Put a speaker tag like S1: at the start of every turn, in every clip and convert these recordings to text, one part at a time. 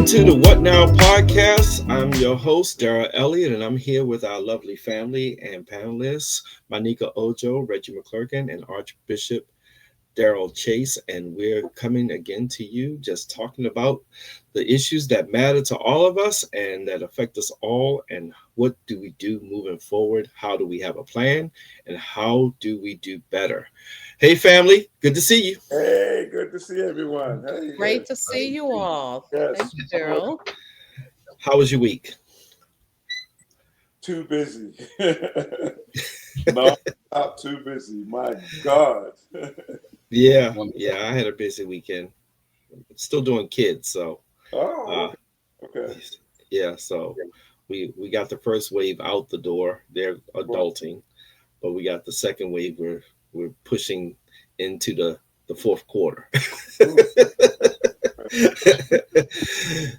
S1: to the What Now podcast. I'm your host, Darryl Elliott, and I'm here with our lovely family and panelists, Myneca Ojo, Regi McClurkin, and Archbishop Darel Chase. And we're coming again to you just talking about the issues that matter to all of us and that affect us all. And what do we do moving forward? How do we have a plan? And how do we do better? Hey, family. Good to see you.
S2: Hey, good to see everyone. Hey,
S3: Great to see you all.
S2: Yes.
S3: Thank you, Darryl.
S1: How was your week?
S2: Too busy. No, not too busy. My God.
S1: Yeah, I had a busy weekend. Still doing kids, so.
S2: Okay.
S1: Yeah, so we got the first wave out the door. They're adulting, but we got the second wave. We're pushing into the fourth quarter.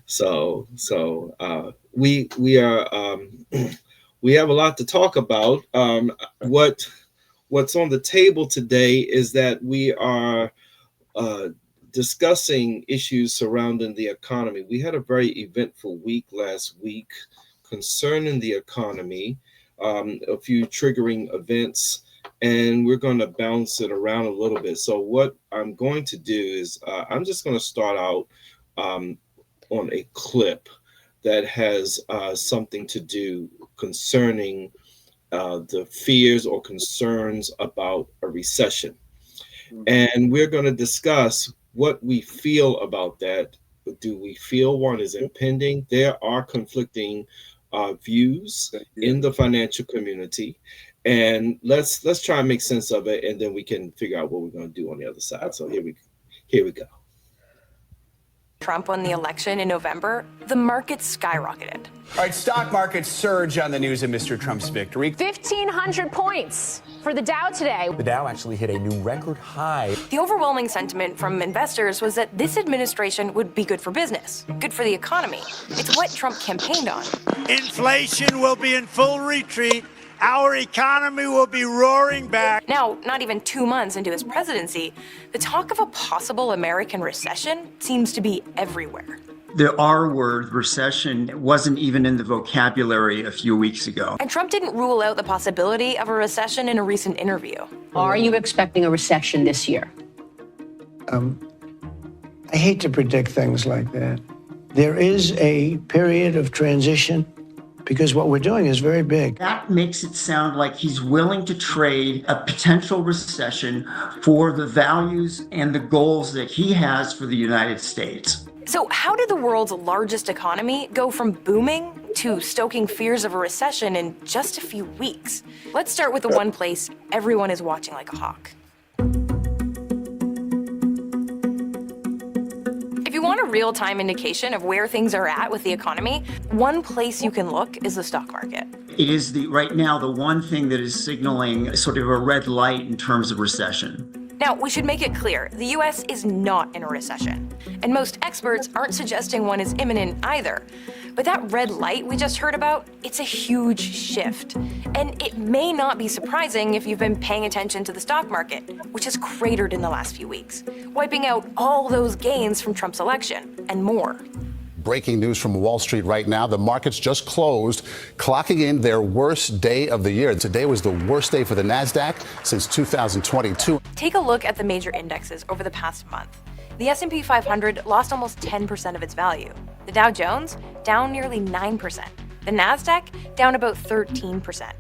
S1: So we are we have a lot to talk about. What's on the table today is that we are discussing issues surrounding the economy. We had a very eventful week last week concerning the economy, a few triggering events, and we're going to bounce it around a little bit. So what I'm going to do is I'm just going to start out on a clip that has something to do concerning the fears or concerns about a recession. And we're going to discuss what we feel about that. Do we feel one is impending? There are conflicting views in the financial community. And let's try and make sense of it, and then we can figure out what we're going to do on the other side. So here we go.
S4: Trump won the election in November, the markets skyrocketed.
S5: All right, stock markets surge on the news of Mr. Trump's victory.
S6: 1,500 points for the Dow today.
S5: The Dow actually hit a new record high.
S4: The overwhelming sentiment from investors was that this administration would be good for business, good for the economy. It's what Trump campaigned on.
S7: Inflation will be in full retreat. Our economy will be roaring back.
S4: Now, not even 2 months into his presidency, the talk of a possible American recession seems to be everywhere.
S8: The R word, recession, wasn't even in the vocabulary a few weeks ago.
S4: And Trump didn't rule out the possibility of a recession in a recent interview.
S6: Are you expecting a recession this year?
S9: I hate to predict things like that. There is a period of transition because what we're doing is very big.
S8: That makes it sound like he's willing to trade a potential recession for the values and the goals that he has for the United States.
S4: So how did the world's largest economy go from booming to stoking fears of a recession in just a few weeks? Let's start with the one place everyone is watching like a hawk. If you want a real-time indication of where things are at with the economy, one place you can look is the stock market.
S8: It is right now the one thing that is signaling sort of a red light in terms of recession.
S4: Now, we should make it clear, the US is not in a recession, and most experts aren't suggesting one is imminent either. But that red light we just heard about, it's a huge shift. And it may not be surprising if you've been paying attention to the stock market, which has cratered in the last few weeks, wiping out all those gains from Trump's election and more.
S10: Breaking news from Wall Street right now. The markets just closed, clocking in their worst day of the year. Today was the worst day for the NASDAQ since 2022.
S4: Take a look at the major indexes over the past month. The S&P 500 lost almost 10% of its value. The Dow Jones down nearly 9%. The NASDAQ down about 13%.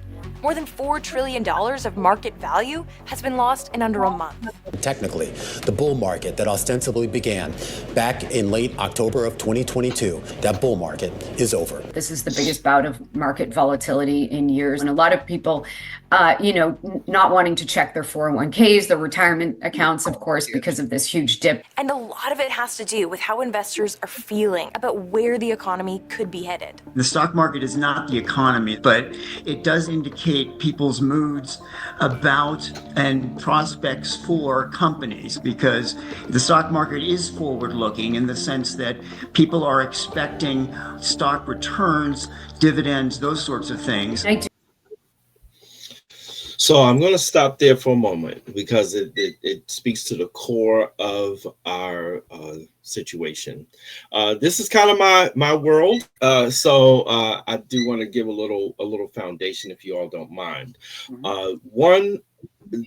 S4: More than $4 trillion of market value has been lost in under a month.
S11: Technically, the bull market that ostensibly began back in late October of 2022, that bull market is over.
S12: This is the biggest bout of market volatility in years. And a lot of people, not wanting to check their 401ks, their retirement accounts, of course, because of this huge dip.
S4: And a lot of it has to do with how investors are feeling about where the economy could be headed.
S8: The stock market is not the economy, but it does indicate people's moods about and prospects for companies, because the stock market is forward-looking in the sense that people are expecting stock returns, dividends, those sorts of things.
S1: So I'm going to stop there for a moment because it speaks to the core of our situation. This is kind of my world, so I do want to give a little foundation, if you all don't mind. One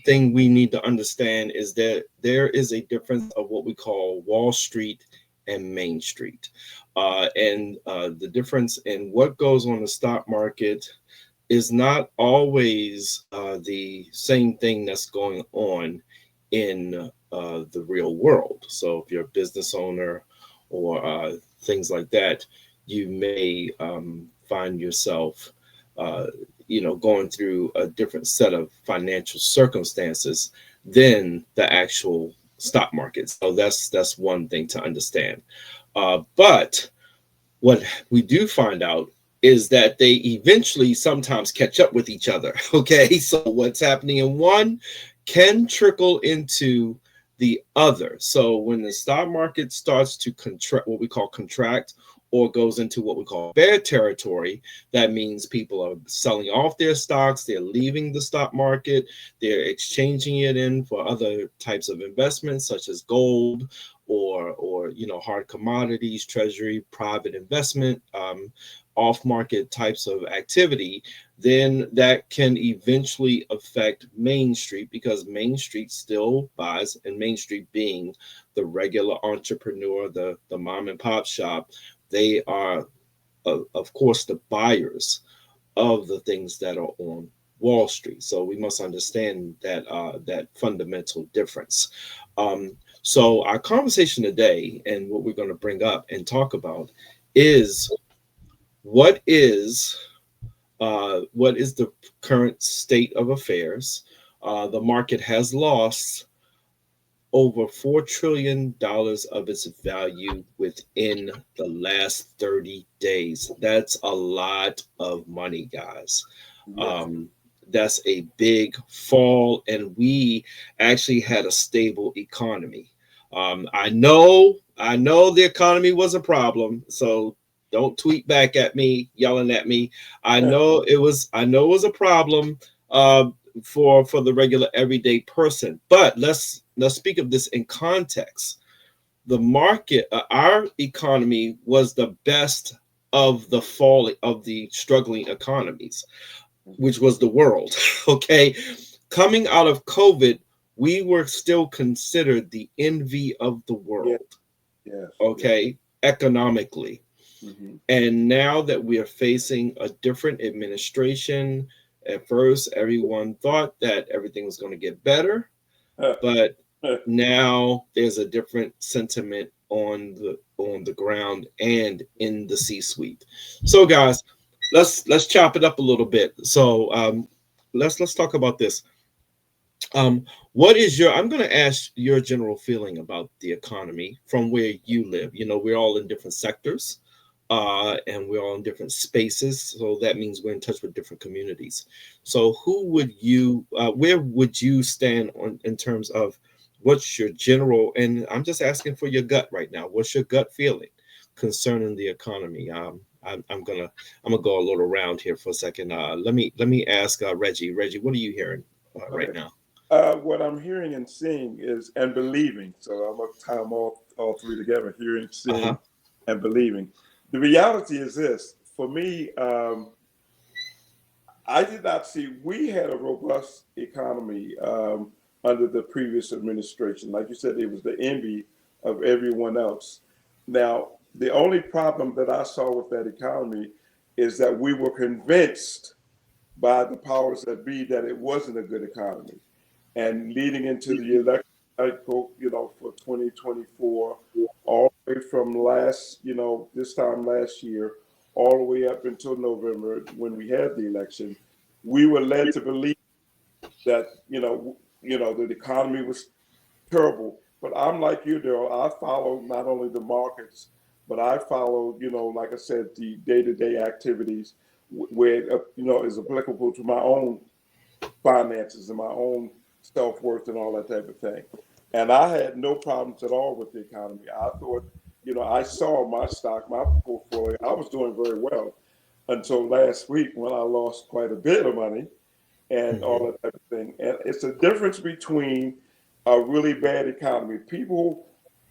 S1: thing we need to understand is that there is a difference of what we call Wall Street and Main Street, and the difference in what goes on the stock market is not always the same thing that's going on in the real world. So if you're a business owner or things like that, you may find yourself, going through a different set of financial circumstances than the actual stock market. So that's one thing to understand. But what we do find out is that they eventually sometimes catch up with each other. Okay, so what's happening in one can trickle into the other. So when the stock market starts to contract, what we call contract, or goes into what we call bear territory, that means people are selling off their stocks, they're leaving the stock market, they're exchanging it in for other types of investments such as gold or hard commodities, treasury, private investment, off-market types of activity, then that can eventually affect Main Street, because Main Street still buys, and Main Street being the regular entrepreneur, the mom and pop shop, they are, of course, the buyers of the things that are on Wall Street. So we must understand that fundamental difference. So our conversation today, and what we're going to bring up and talk about, is what is the current state of affairs. The market has lost over $4 trillion of its value within the last 30 days. That's a lot of money, guys. That's a big fall, and we actually had a stable economy. I know the economy was a problem, so don't tweet back at me, yelling at me. I know it was a problem for the regular everyday person. But let's speak of this in context. The market, our economy was the best of the fall of the struggling economies, which was the world. Okay, coming out of COVID, we were still considered the envy of the world. Okay, economically. And now that we are facing a different administration, at first everyone thought that everything was going to get better, but now there's a different sentiment on the ground and in the C-suite. So guys, let's chop it up a little bit. So let's talk about this. What is I'm going to ask your general feeling about the economy from where you live. We're all in different sectors. And we're all in different spaces, so that means we're in touch with different communities. So where would you stand in terms of what's your general, and I'm just asking for your gut right now, what's your gut feeling concerning the economy? I'm gonna go a little around here for a second. Let me ask Regi. Regi, what are you hearing right now?
S2: What I'm hearing and seeing is, and believing, so I'm going to tie them all three together, hearing, seeing, and believing. The reality is this, for me, I did not see, we had a robust economy under the previous administration. Like you said, it was the envy of everyone else. Now, the only problem that I saw with that economy is that we were convinced by the powers that be that it wasn't a good economy. And leading into the election cycle, for 2024, all the way from this time last year, all the way up until November when we had the election, we were led to believe that, the economy was terrible. But I'm like you, Darryl. I follow not only the markets, but I follow, like I said, the day-to-day activities where, is applicable to my own finances and my own self-worth and all that type of thing. And I had no problems at all with the economy. I thought, I saw my stock, my portfolio, I was doing very well until last week when I lost quite a bit of money. and all that type of thing. And it's a difference between a really bad economy. People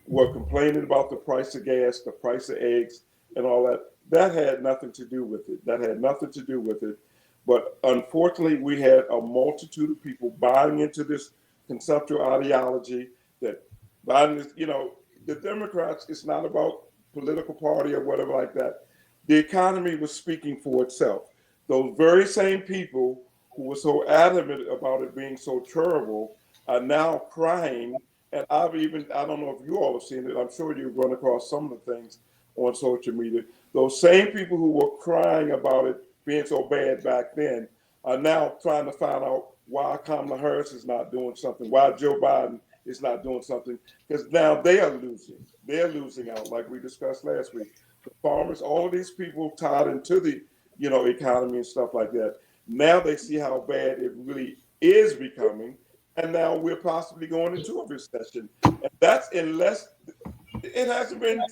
S2: were complaining about the price of gas, the price of eggs, and all that. That had nothing to do with it. That had nothing to do with it. But unfortunately, we had a multitude of people buying into this conceptual ideology that buying this, the Democrats, it's not about political party or whatever like that. The economy was speaking for itself. Those very same people who were so adamant about it being so terrible are now crying. And I don't know if you all have seen it. I'm sure you've run across some of the things on social media. Those same people who were crying about it being so bad back then are now trying to find out why Kamala Harris is not doing something, why Joe Biden is not doing something, because now they are losing. They're losing out, like we discussed last week. The farmers, all of these people tied into the economy and stuff like that. Now they see how bad it really is becoming, and now we're possibly going into a recession. And that's it hasn't been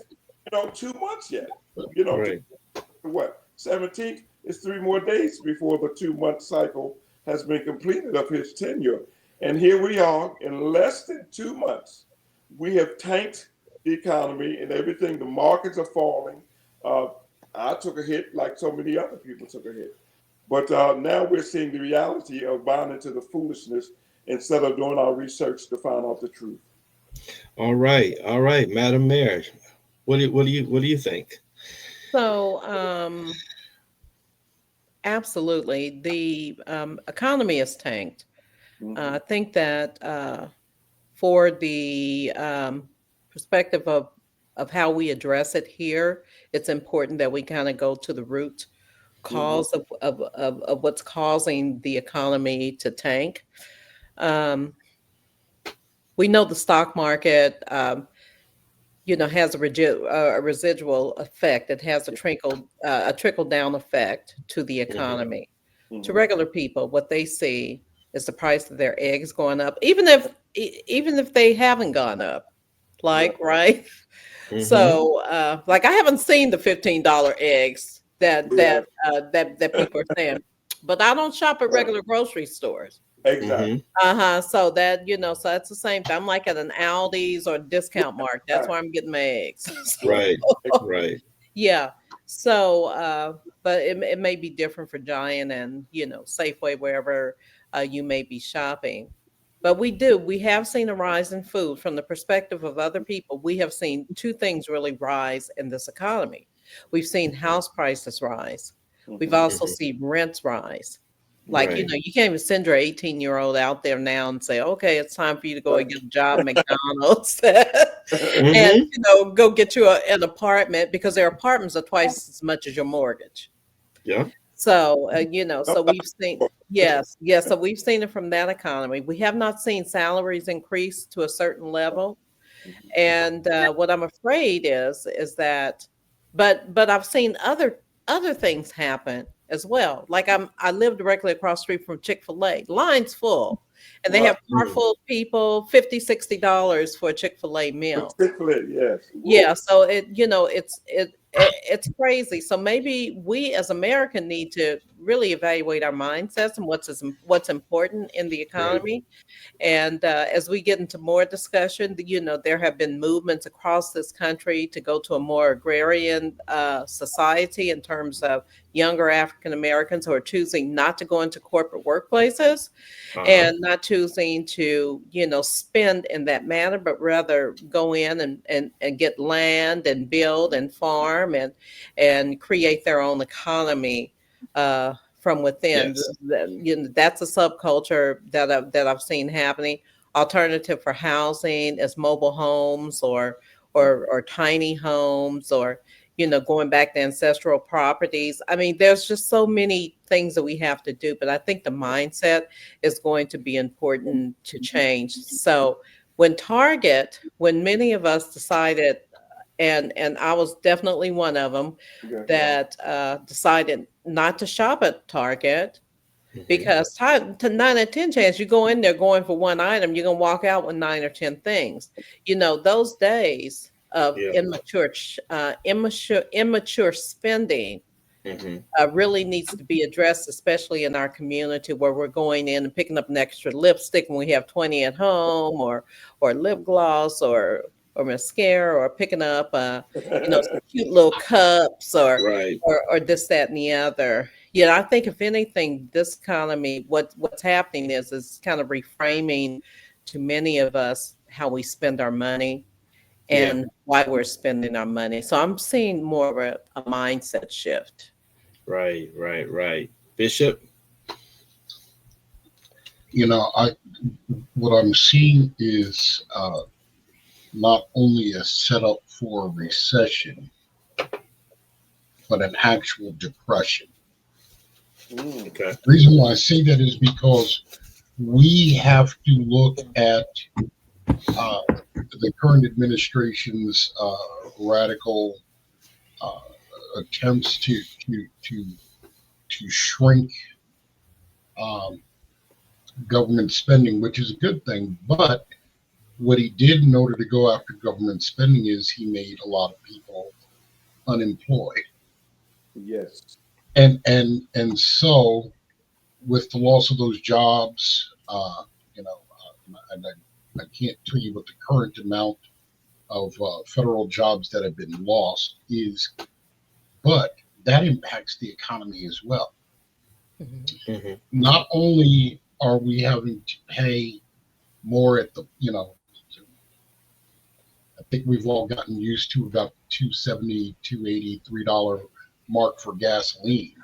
S2: 2 months yet.
S1: Right.
S2: What 17th is 3 more days before the 2-month cycle has been completed of his tenure. And here we are in less than 2 months. We have tanked the economy and everything. The markets are falling. I took a hit like so many other people took a hit. But now we're seeing the reality of buying into the foolishness instead of doing our research to find out the truth.
S1: All right, Madam Mayor, what do you think?
S3: So, absolutely, the economy is tanked. I think that for the perspective of how we address it here, it's important that we kind of go to the root cause of what's causing the economy to tank. We know the stock market, has a residual effect. It has a trickle down effect to the economy. To regular people, what they see is the price of their eggs going up, even if they haven't gone up, right? So, like I haven't seen the $15 eggs that people are saying, but I don't shop at regular grocery stores.
S2: Exactly.
S3: So that, so that's the same thing. I'm like at an Aldi's or discount market. That's where I'm getting my eggs.
S1: Right.
S3: Yeah. So, but it may be different for Giant and, Safeway, wherever you may be shopping. But we have seen a rise in food from the perspective of other people. We have seen two things really rise in this economy. We've seen house prices rise. We've also seen rents rise. Like,
S1: Right.
S3: you can't even send your 18-year-old out there now and say, okay, it's time for you to go and get a job at McDonald's and, go get you an apartment, because their apartments are twice as much as your mortgage.
S1: Yeah.
S3: So, so we've seen, yes. So we've seen it from that economy. We have not seen salaries increase to a certain level. And what I'm afraid is that, but I've seen other things happen as well. Like I live directly across the street from Chick-fil-A. Line's full. And they have car full of people, $50, $60 for a Chick-fil-A meal.
S2: Chick-fil-A, yes.
S3: Yeah. So it's crazy. So maybe we as Americans need to really evaluate our mindsets and what's important in the economy. And as we get into more discussion, there have been movements across this country to go to a more agrarian society in terms of younger African Americans who are choosing not to go into corporate workplaces and not choosing to, spend in that manner, but rather go in and get land and build and farm and create their own economy from within.
S1: Yes.
S3: That's a subculture that I've seen happening. Alternative for housing is mobile homes or tiny homes, or going back to ancestral properties. I mean, there's just so many things that we have to do, but I think the mindset is going to be important to change. So when many of us decided, and I was definitely one of them, that decided not to shop at Target, because to 9 out of 10 chance you go in there going for one item, you're gonna walk out with 9 or 10 things. Those days of immature spending really needs to be addressed, especially in our community where we're going in and picking up an extra lipstick when we have 20 at home, or lip gloss, or mascara, or picking up some cute little cups, or
S1: Right.
S3: or this, that, and the other. I think if anything, this economy, what's happening is kind of reframing to many of us how we spend our money and why we're spending our money. So I'm seeing more of a mindset shift.
S1: Right. Bishop?
S13: What I'm seeing is not only a setup for a recession, but an actual depression.
S1: Okay.
S13: The reason why I say that is because we have to look at the current administration's radical attempts to shrink government spending, which is a good thing. But what he did in order to go after government spending is he made a lot of people unemployed.
S2: Yes.
S13: And so with the loss of those jobs, and I can't tell you what the current amount of federal jobs that have been lost is, but that impacts the economy as well. Not only are we having to pay more at the, I think we've all gotten used to about $2.70, $2.80, $3 mark for gasoline.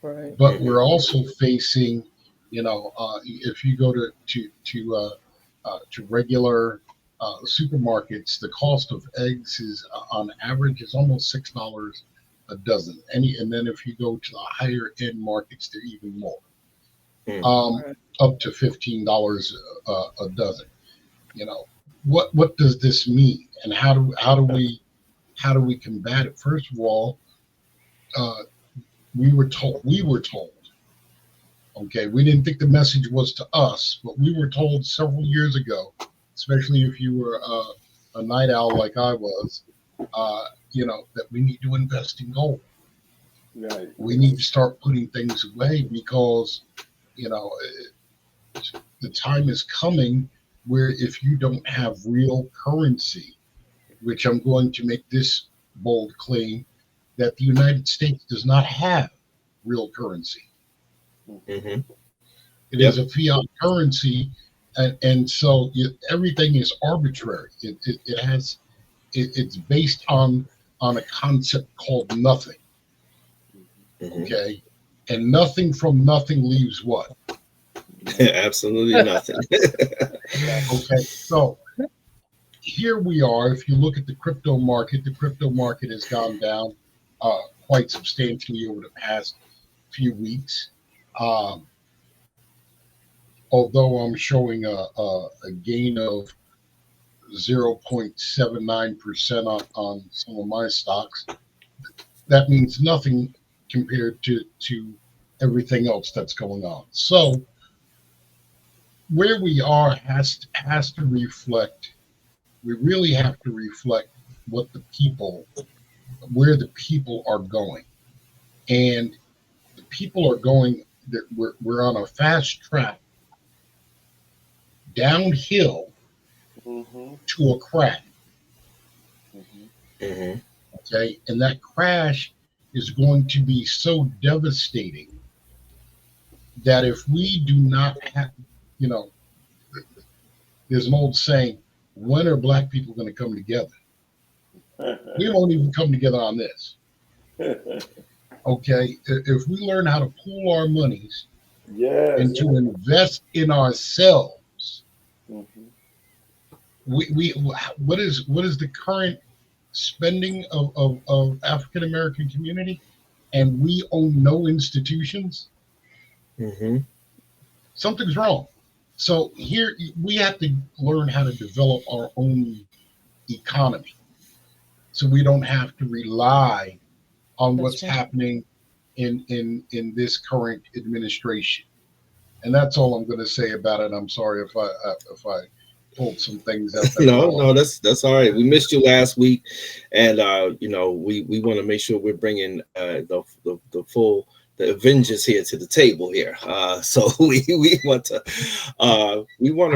S3: Right.
S13: But we're also facing, if you go to regular supermarkets, the cost of eggs is on average is almost $6 a dozen. And then if you go to the higher end markets, they're even more, up to $15 a dozen. What does this mean, and how do we combat it? First of all, we were told. Okay, we didn't think the message was to us, but we were told several years ago, especially if you were a night owl like I was, that we need to invest in gold.
S2: Right.
S13: We need to start putting things away because, the time is coming where if you don't have real currency, which I'm going to make this bold claim, that the United States does not have real currency. It is a fiat currency, and so everything is arbitrary. It's based on a concept called nothing. Okay, and nothing from nothing leaves what?
S1: Absolutely nothing.
S13: Okay, so here we are. If you look at the crypto market has gone down quite substantially over the past few weeks. Although I'm showing a gain of 0.79% on some of my stocks, that means nothing compared to everything else that's going on. So where we are has to reflect. We really have to reflect where the people are going, and the people are going. That we're on a fast track downhill to a crash. Okay, and that crash is going to be so devastating that if we do not have, there's an old saying, when are black people going to come together? We won't even come together on this. Okay, if we learn how to pool our monies and to invest in ourselves, what is the current spending of African American community, and we own no institutions? Something's wrong. So here we have to learn how to develop our own economy, so we don't have to rely on what's happening in this current administration. And that's all I'm going to say about it. I'm sorry if I pulled some things out.
S1: No, that's all right. We missed you last week, and we want to make sure we're bringing the full the Avengers here to the table here. So we want to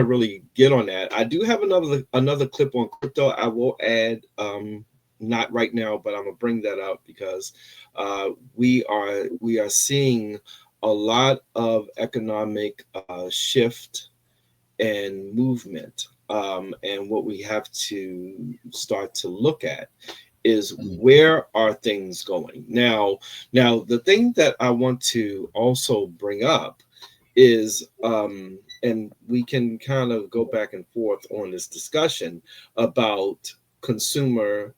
S1: really get on that. I do have another clip on crypto. I will add, not right now, but I'm gonna bring that up because we are seeing a lot of economic shift and movement. And what we have to start to look at is where are things going now. The thing that I want to also bring up is, and we can kind of go back and forth on this discussion about consumer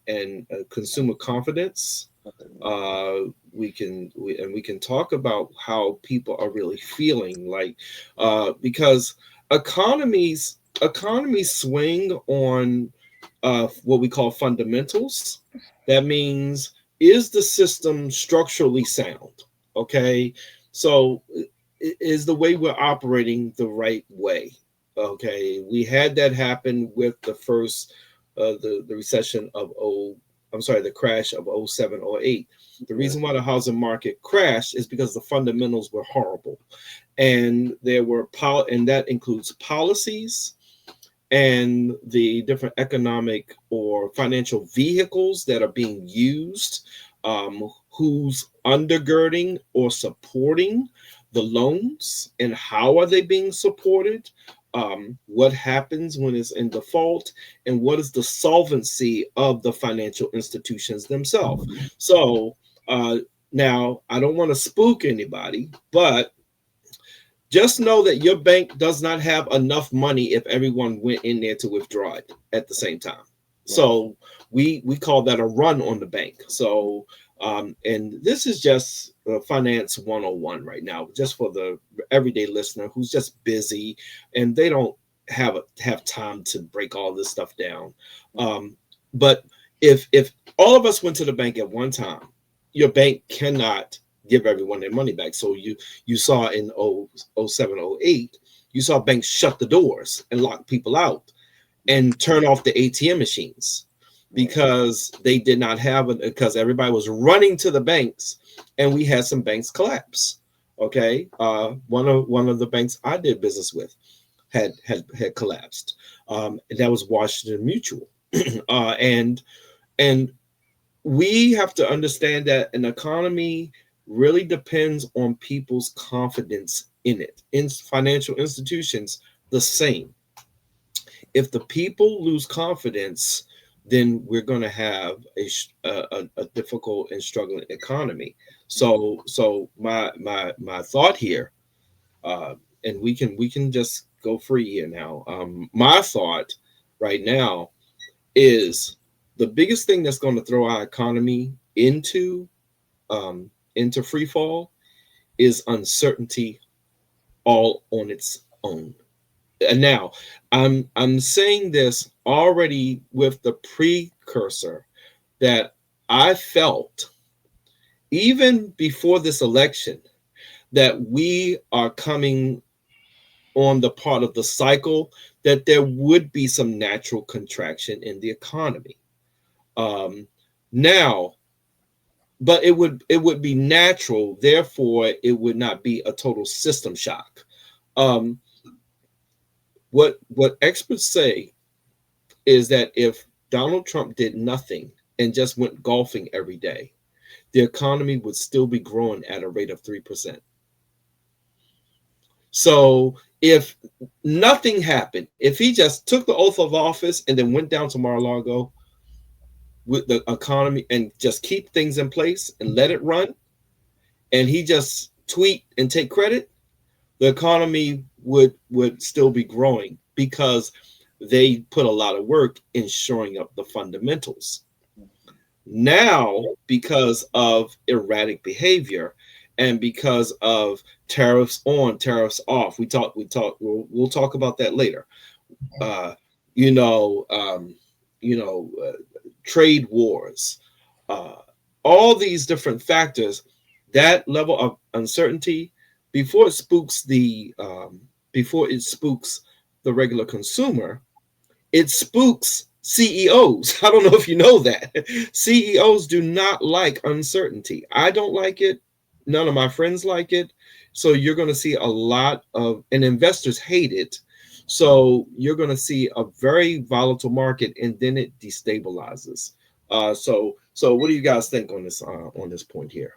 S1: and consumer confidence. We can talk about how people are really feeling, like because economies swing on what we call fundamentals. That means, is the system structurally sound? Okay, so is the way we're operating the right way? Okay, we had that happen with the first the recession of the crash of 07, 08. The reason why the housing market crashed is because the fundamentals were horrible. And there were and that includes policies and the different economic or financial vehicles that are being used, who's undergirding or supporting the loans, and how are they being supported? What happens when it's in default, and what is the solvency of the financial institutions themselves? So now, I don't want to spook anybody, but just know that your bank does not have enough money if everyone went in there to withdraw it at the same time. So we call that a run on the bank. So and this is just finance 101 right now, just for the everyday listener who's just busy and they don't have time to break all this stuff down. But if all of us went to the bank at one time, your bank cannot give everyone their money back. So you saw in 07, 08, you saw banks shut the doors and lock people out and turn off the ATM machines because they did not have it, because everybody was running to the banks, and we had some banks collapse. Okay, one of the banks I did business with had collapsed. And that was Washington Mutual, and we have to understand that an economy really depends on people's confidence in it. In financial institutions, the same. If the people lose confidence, then we're going to have a difficult and struggling economy. So my thought here, and we can just go free here now. My thought right now is the biggest thing that's going to throw our economy into free fall is uncertainty all on its own. And now I'm saying this already with the precursor that I felt even before this election that we are coming on the part of the cycle that there would be some natural contraction in the economy. Now, but it would be natural, therefore it would not be a total system shock. What experts say is that if Donald Trump did nothing and just went golfing every day, the economy would still be growing at a rate of 3%. So if nothing happened, if he just took the oath of office and then went down to Mar-a-Lago with the economy and just keep things in place and let it run, and he just tweet and take credit, the economy would still be growing because they put a lot of work in shoring up the fundamentals. Now, because of erratic behavior and because of tariffs on, tariffs off, we'll talk about that later. Trade wars, all these different factors, that level of uncertainty before it spooks the regular consumer, it spooks CEOs. I don't know if you know that. CEOs do not like uncertainty. I don't like it. None of my friends like it. So you're going to see a lot of, and investors hate it. So you're going to see a very volatile market, and then it destabilizes. So what do you guys think on this point here?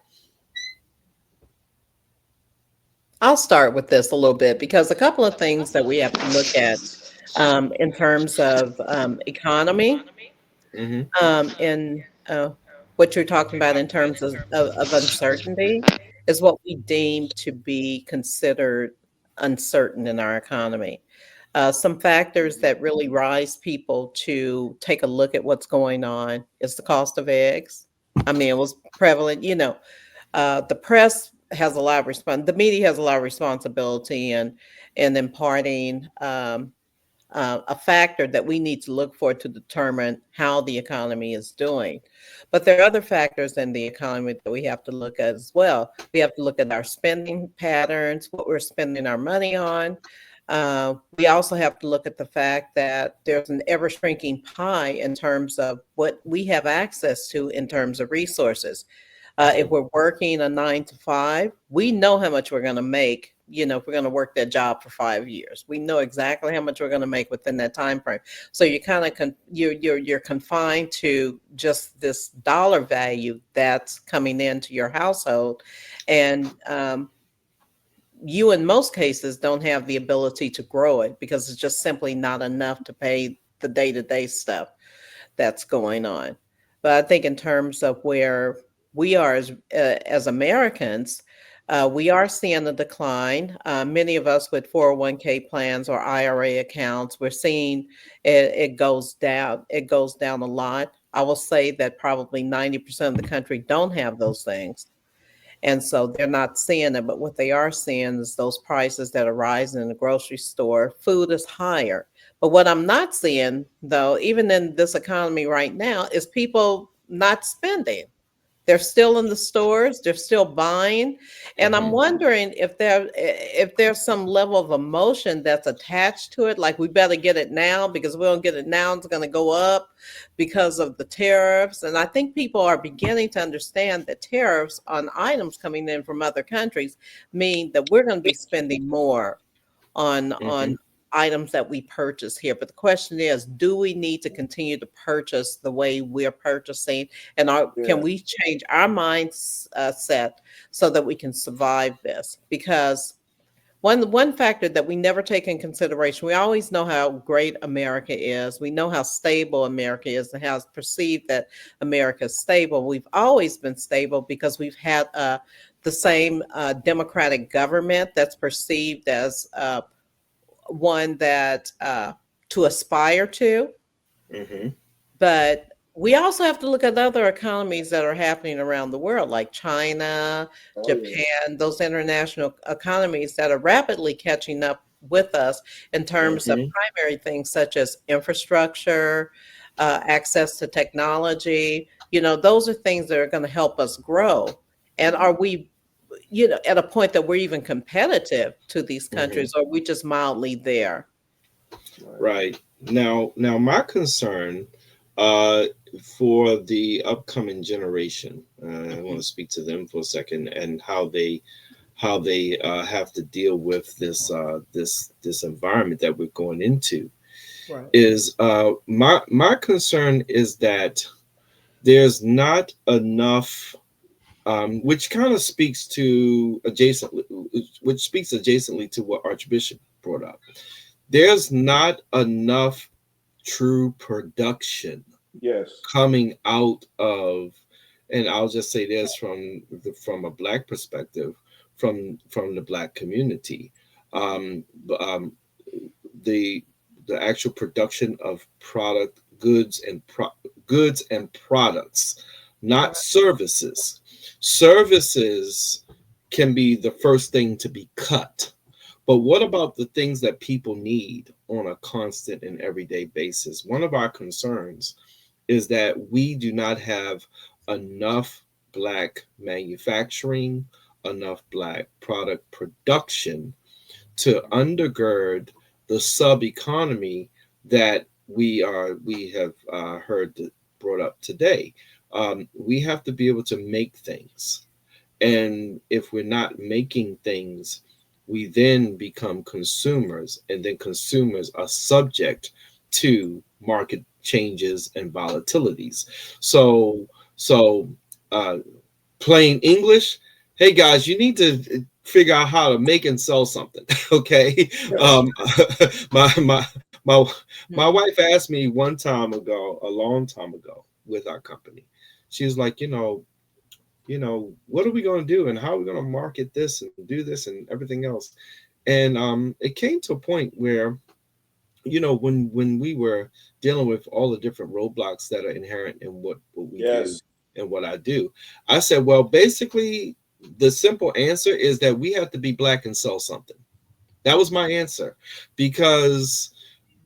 S3: I'll start with this a little bit because a couple of things that we have to look at in terms of economy, and what you're talking about in terms of uncertainty is what we deem to be considered uncertain in our economy. Some factors that really rise people to take a look at what's going on is the cost of eggs. I mean, it was prevalent, the press has a lot of the media has a lot of responsibility in imparting a factor that we need to look for to determine how the economy is doing. But there are other factors in the economy that we have to look at as well. We have to look at our spending patterns, what we're spending our money on. We also have to look at the fact that there's an ever shrinking pie in terms of what we have access to in terms of resources. If we're working a 9 to 5, we know how much we're going to make. If we're going to work that job for 5 years, we know exactly how much we're going to make within that time frame. So you're kind of you're confined to just this dollar value that's coming into your household, and you in most cases don't have the ability to grow it because it's just simply not enough to pay the day-to-day stuff that's going on. But I think in terms of where we are as Americans, we are seeing a decline. Many of us with 401k plans or IRA accounts, we're seeing it goes down. It goes down a lot. I will say that probably 90% of the country don't have those things. And so they're not seeing it, but what they are seeing is those prices that are rising in the grocery store. Food is higher. But what I'm not seeing, though, even in this economy right now, is people not spending. They're still in the stores, they're still buying. And I'm wondering if there's some level of emotion that's attached to it, like we better get it now because if we don't get it now, it's going to go up because of the tariffs. And I think people are beginning to understand that tariffs on items coming in from other countries mean that we're going to be spending more on items that we purchase here. But the question is, do we need to continue to purchase the way we're purchasing? And can we change our mindset so that we can survive this? Because one factor that we never take in consideration, we always know how great America is. We know how stable America is and how it's perceived that America is stable. We've always been stable because we've had the same democratic government that's perceived as one that to aspire to. But we also have to look at other economies that are happening around the world, like China, Japan, those international economies that are rapidly catching up with us in terms of primary things such as infrastructure, access to technology. Those are things that are going to help us grow. And are we at a point that we're even competitive to these countries, or are we just mildly there?
S1: Right. Now my concern for the upcoming generation, I want to speak to them for a second and how they have to deal with this environment that we're going into. Right. Is my concern is that there's not enough. Which kind of speaks adjacently to what Archbishop brought up. There's not enough true production coming out of, and I'll just say this from a Black perspective, from the Black community, the actual production of goods and products, not services. Services can be the first thing to be cut. But what about the things that people need on a constant and everyday basis? One of our concerns is that we do not have enough Black manufacturing, enough Black product production to undergird the sub economy that we have heard brought up today. We have to be able to make things, and if we're not making things, we then become consumers, and then consumers are subject to market changes and volatilities. So plain English, hey guys, you need to figure out how to make and sell something. Okay. My wife asked me one time ago, a long time ago, with our company. She was like, what are we going to do, and how are we going to market this and do this and everything else? And it came to a point where, when we were dealing with all the different roadblocks that are inherent in what we do and what I do, I said, well, basically, the simple answer is that we have to be black and sell something. That was my answer, because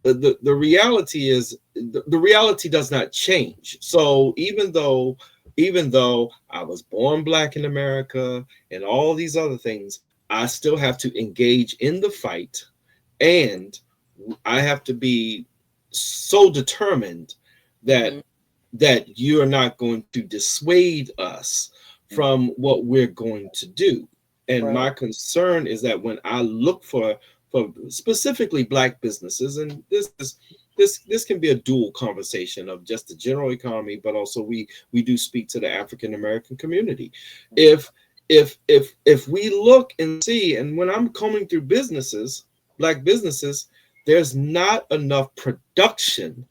S1: the reality is the reality does not change. So even though I was born black in America and all these other things, I still have to engage in the fight, and I have to be so determined that you're not going to dissuade us from what we're going to do. And my concern is that when I look for specifically black businesses, and this can be a dual conversation of just the general economy, but also we do speak to the African American community. If we look and see, and when I'm combing through businesses, black businesses, there's not enough production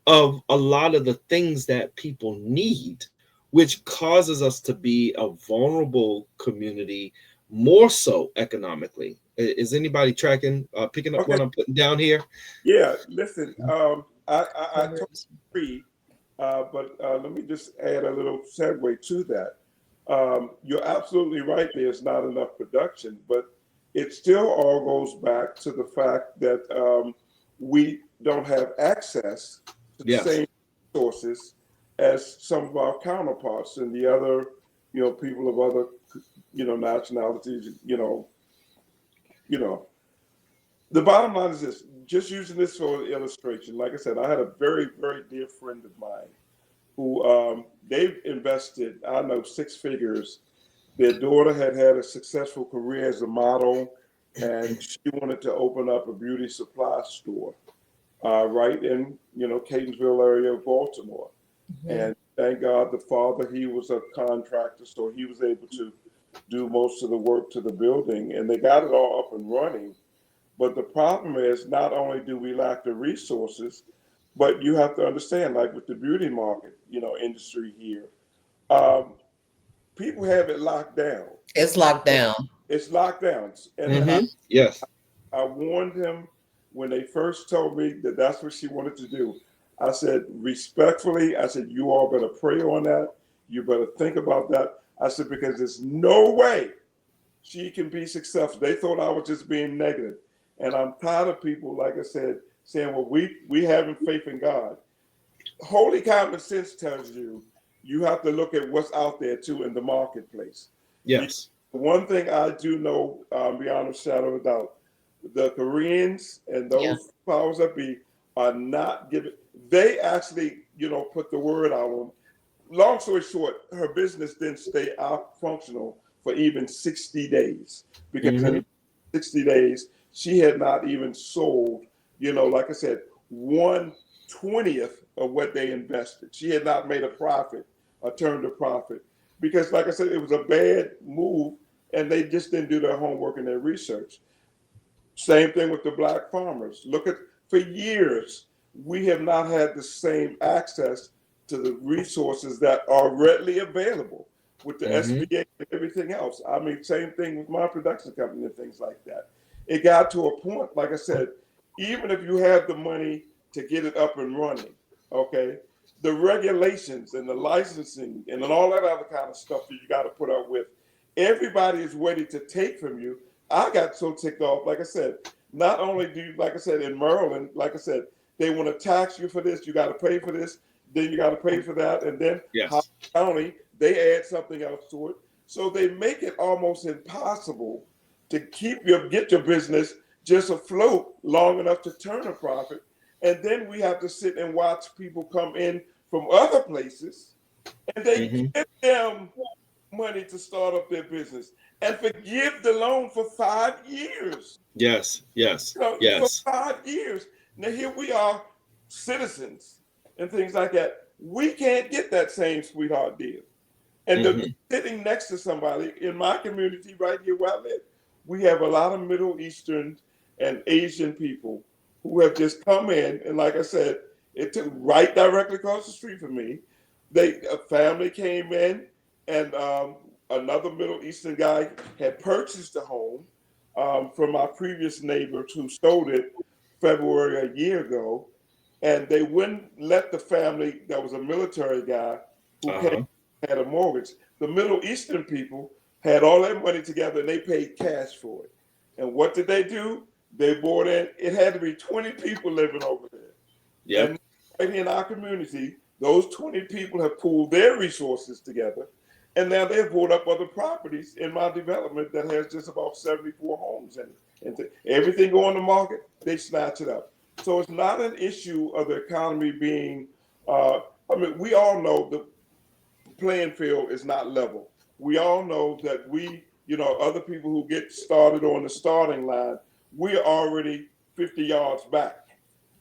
S1: of a lot of the things that people need, which causes us to be a vulnerable community, more so economically. Is anybody tracking, picking up what I'm putting down here?
S2: Yeah, listen, I totally agree, but let me just add a little segue to that. You're absolutely right, there's not enough production, but it still all goes back to the fact that we don't have access to the same sources as some of our counterparts and the other, people of other, nationalities, The bottom line is this, just using this for illustration. Like I said, I had a very, very dear friend of mine who they've invested, I know, 6 figures. Their daughter had a successful career as a model, and she wanted to open up a beauty supply store right in, Catonsville area of Baltimore. And thank God the father, he was a contractor, so he was able to do most of the work to the building, and they got it all up and running. But the problem is, not only do we lack the resources, but you have to understand, like with the beauty market, industry here, people have it locked down.
S3: It's locked down.
S2: It's locked down. And
S1: yes,
S2: I warned him when they first told me that that's what she wanted to do. I said, respectfully, I said, you all better pray on that. You better think about that. I said, because there's no way she can be successful. They thought I was just being negative. And I'm tired of people, like I said, saying, well, we having faith in God. Holy common sense tells you have to look at what's out there too in the marketplace.
S1: Yes.
S2: One thing I do know, beyond a shadow of a doubt, the Koreans and those powers that be are not giving. They actually, put the word out on. Long story short, her business didn't stay out functional for even 60 days because in 60 days she had not even sold, like I said, 1/20th of what they invested. She had not made a profit, a turn to profit, because, like I said, it was a bad move, and they just didn't do their homework and their research. Same thing with the black farmers. For years, we have not had the same access to the resources that are readily available with the SBA and everything else. I mean, same thing with my production company and things like that. It got to a point, like I said, even if you have the money to get it up and running, okay, the regulations and the licensing and all that other kind of stuff that you got to put up with, everybody is ready to take from you. I got so ticked off, like I said, not only do you, like I said, in Maryland, like I said, they want to tax you for this, you got to pay for this, then you got to pay for that, and then county, they add something else to it. So they make it almost impossible to get your business just afloat long enough to turn a profit. And then we have to sit and watch people come in from other places, and they give them money to start up their business and forgive the loan for 5 years.
S1: Yes, yes,
S2: You know,
S1: yes.
S2: for 5 years. Now here we are, citizens and things like that. We can't get that same sweetheart deal. And to be sitting next to somebody in my community right here where I live, we have a lot of Middle Eastern and Asian people who have just come in. And like I said, it took right directly across the street from me. A family came in, and another Middle Eastern guy had purchased a home from our previous neighbors who sold it February a year ago. And they wouldn't let the family, that was a military guy who had a mortgage. The Middle Eastern people had all that money together and they paid cash for it. And what did they do? They bought in, it had to be 20 people living over there.
S1: Yep.
S2: And right here in our community, those 20 people have pooled their resources together. And now they've bought up other properties in my development that has just about 74 homes in it. And everything going to market, they snatch it up. So it's not an issue of the economy being, I mean, we all know the playing field is not level. We all know that other people who get started on the starting line, we're already 50 yards back.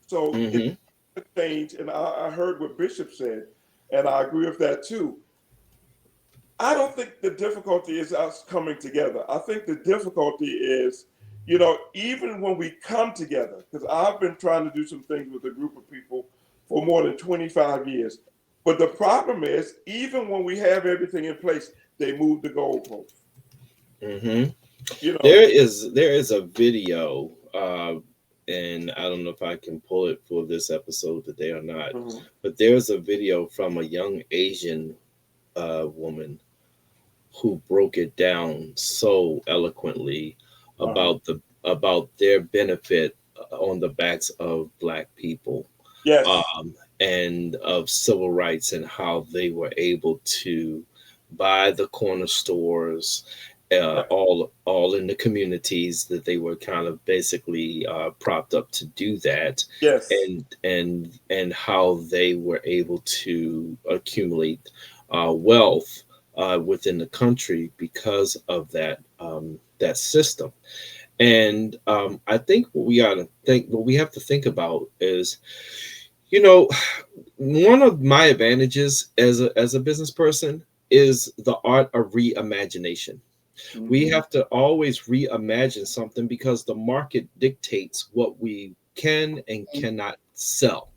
S2: So it's a change. And I heard what Bishop said, and I agree with that too. I don't think the difficulty is us coming together. I think the difficulty is, even when we come together, because I've been trying to do some things with a group of people for more than 25 years. But the problem is, even when we have everything in place, they move the goalpost.
S1: There is a video, and I don't know if I can pull it for this episode today or not, but there's a video from a young Asian woman who broke it down so eloquently about their benefit on the backs of Black people.
S2: Yes.
S1: And of civil rights and how they were able to buy the corner stores, all in the communities that they were kind of basically propped up to do that.
S2: Yes.
S1: And how they were able to accumulate wealth within the country because of that system. And I think what we have to think about is, one of my advantages as a business person is the art of reimagination. We have to always reimagine something because the market dictates what we can and cannot sell.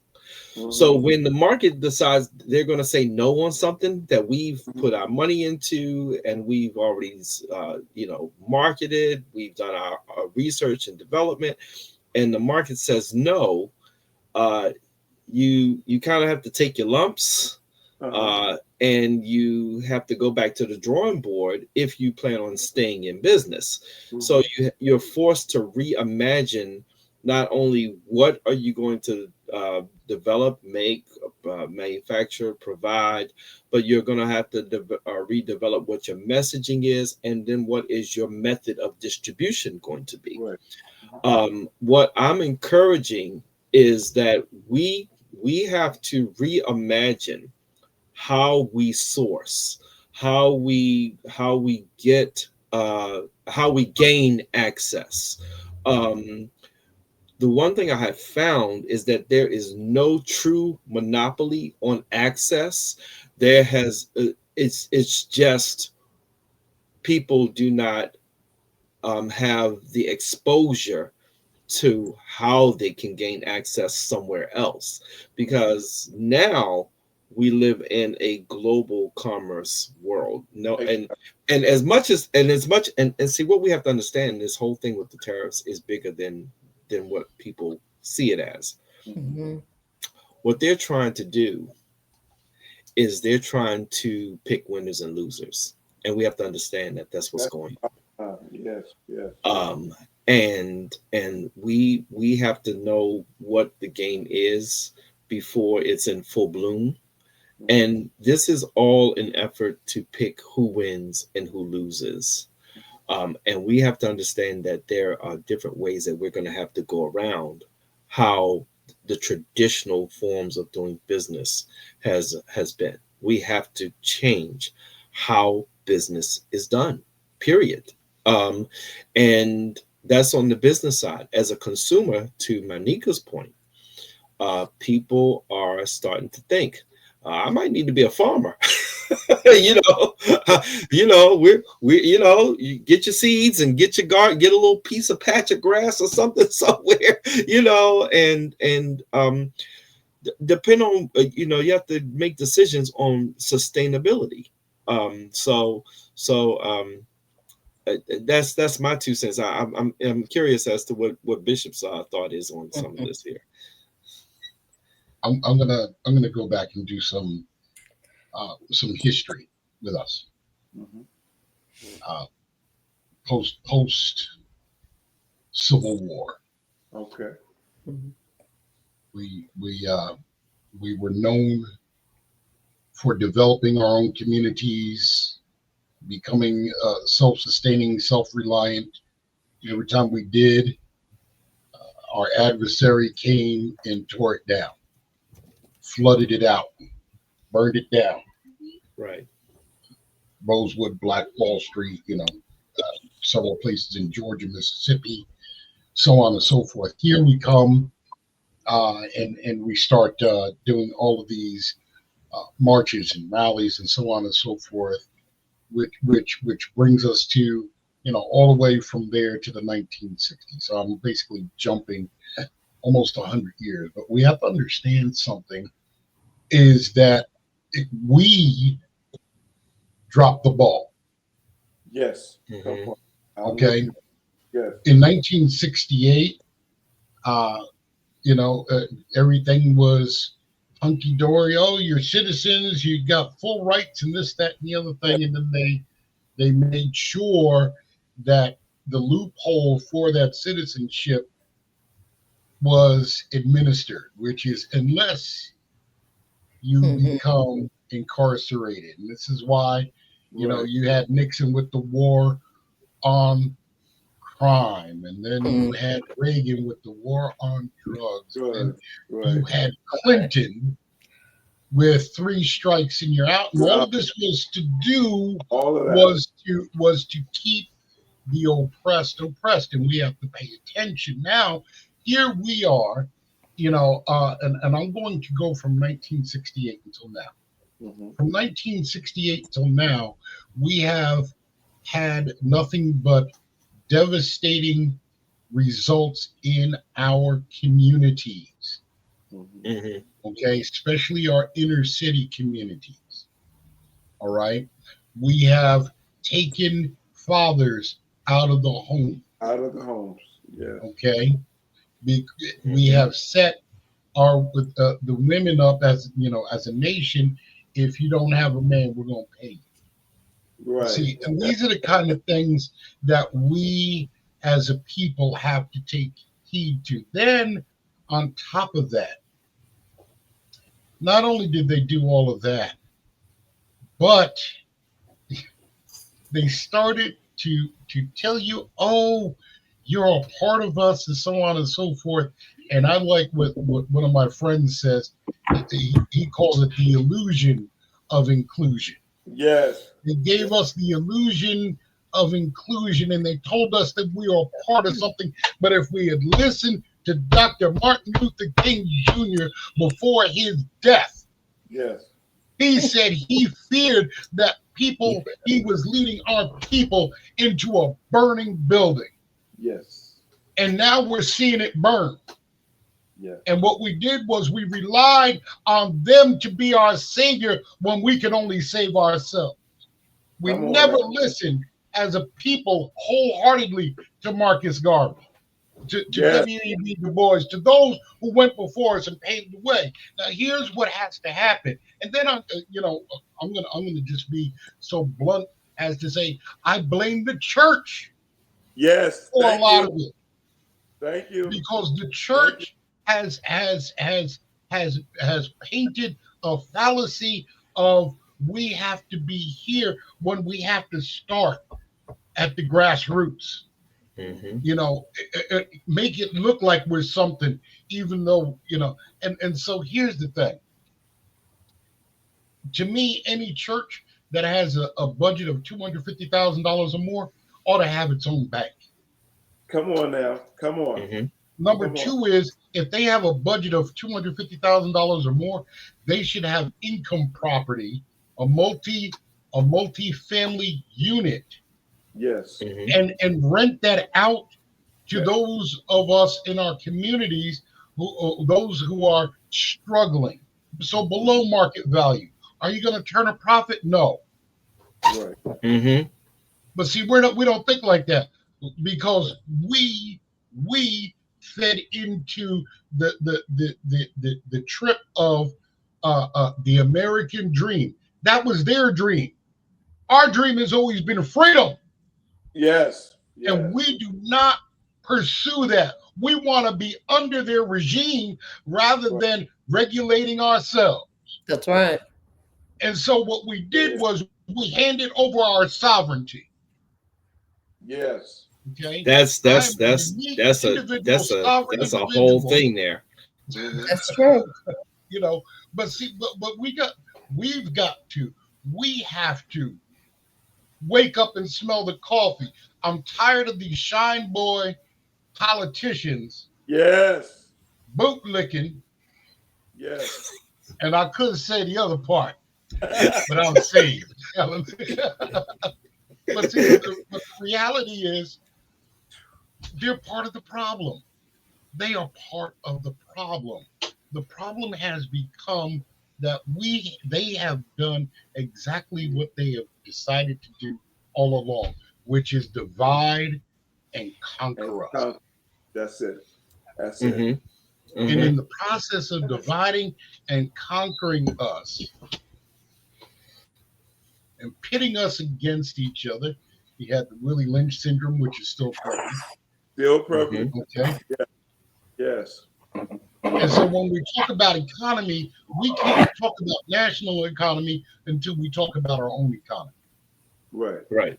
S1: So when the market decides they're going to say no on something that we've put our money into and we've already, marketed, we've done our research and development, and the market says no, you kind of have to take your lumps, and you have to go back to the drawing board if you plan on staying in business. So you're forced to reimagine not only what are you going to develop, make, manufacture, provide, but you're going to have to redevelop what your messaging is, and then what is your method of distribution going to be. Right. What I'm encouraging is that we have to reimagine how we source, how we gain access. The one thing I have found is that there is no true monopoly on access. It's just people do not have the exposure to how they can gain access somewhere else, because now we live in a global commerce world. And see, what we have to understand, this whole thing with the tariffs is bigger than what people see it as. What they're trying to do is they're trying to pick winners and losers, and we have to understand that that's what's going on.
S2: Yes.
S1: And we have to know what the game is before it's in full bloom. And this is all an effort to pick who wins and who loses. And we have to understand that there are different ways that we're going to have to go around how the traditional forms of doing business has been. We have to change how business is done, period. And that's on the business side. As a consumer, to Myneca's point, people are starting to think, I might need to be a farmer. You get your seeds and get your garden, get a little piece of patch of grass or something somewhere, and depend on, you have to make decisions on sustainability. That's my 2 cents. I'm curious as to what Bishop's thought is on some of this here.
S13: I'm gonna go back and do some history with us. Post Civil War.
S2: Okay.
S13: We were known for developing our own communities, becoming self-sustaining, self-reliant. Every time we did, our adversary came and tore it down, flooded it out, burned it down.
S1: Right.
S13: Rosewood, Black Wall Street, several places in Georgia, Mississippi, so on and so forth. Here we come, and we start doing all of these marches and rallies and so on and so forth, which brings us to, all the way from there to the 1960s. So I'm basically jumping almost 100 years. But we have to understand something, is that we dropped the ball.
S2: Yes.
S1: Mm-hmm.
S13: Okay.
S2: Yes.
S13: In 1968, everything was hunky dory. Oh, you're citizens, you got full rights and this, that, and the other thing. And then they made sure that the loophole for that citizenship was administered, which is unless you become incarcerated. And this is why, you had Nixon with the war on crime, and then you had Reagan with the war on drugs, and you had Clinton with 3 strikes and you're out. And all of this was to do was to keep the oppressed, and we have to pay attention. Now, here we are, and I'm going to go from 1968 until now. From 1968 till now, we have had nothing but devastating results in our communities. Okay, especially our inner city communities. All right, we have taken fathers out of the home.
S2: Out of the homes. Yeah.
S13: Okay, we have set the women up as as a nation. If you don't have a man, we're gonna pay you.
S2: Right.
S13: See, and these are the kind of things that we as a people have to take heed to. Then, on top of that, not only did they do all of that, but they started to tell you, oh, you're a part of us, and so on and so forth. And I like what one of my friends says. He calls it the illusion of inclusion.
S2: Yes.
S13: They gave us the illusion of inclusion, and they told us that we are part of something. But if we had listened to Dr. Martin Luther King Jr. before his death,
S2: yes,
S13: he said he feared that he was leading our people into a burning building.
S2: Yes.
S13: And now we're seeing it burn.
S2: Yeah.
S13: And what we did was we relied on them to be our savior when we can only save ourselves. We never listened as a people wholeheartedly to Marcus Garvey, to W.E.B. Du Bois, to those who went before us and paved the way. Now, here's what has to happen. And then I'm gonna just be so blunt as to say I blame the church.
S2: Yes.
S13: For a lot of it.
S2: Thank you.
S13: Because the church has painted a fallacy of we have to be here when we have to start at the grassroots.
S1: Mm-hmm.
S13: You know, make it look like we're something, even though, you know, and so here's the thing. To me, any church that has a budget of $250,000 or more ought to have its own bank.
S2: Come on now. Come on.
S1: Mm-hmm.
S13: Number two is, if they have a budget of $250,000 or more, they should have income property, a multi-family unit.
S2: Yes.
S1: Mm-hmm.
S13: And rent that out to those of us in our communities those who are struggling. So below market value. Are you going to turn a profit? No.
S2: Right.
S1: Mm-hmm.
S13: But see, we don't think like that, because we fed into the trip of the American dream. That was their dream. Our dream has always been freedom.
S2: Yes.
S13: And we do not pursue that. We want to be under their regime rather than regulating ourselves.
S3: That's right.
S13: And so what we did was we handed over our sovereignty.
S2: Yes.
S13: Okay.
S1: That's a whole thing there.
S3: That's true.
S13: You know, but see, but we have to wake up and smell the coffee. I'm tired of these shine boy politicians.
S2: Yes.
S13: Bootlicking.
S2: Yes.
S13: And I couldn't say the other part, but I'm saved. But see, the reality is, they're part of the problem. They are part of the problem. The problem has become that they have done exactly what they have decided to do all along, which is divide and conquer us.
S2: That's it. That's
S1: Mm-hmm.
S2: it.
S1: Mm-hmm.
S13: And in the process of dividing and conquering us and pitting us against each other, you had the Willie Lynch syndrome, which is still prevalent.
S2: Still prevalent.
S13: Okay.
S2: Yeah. Yes.
S13: And so when we talk about economy, we can't talk about national economy until we talk about our own economy.
S2: Right.
S1: Right.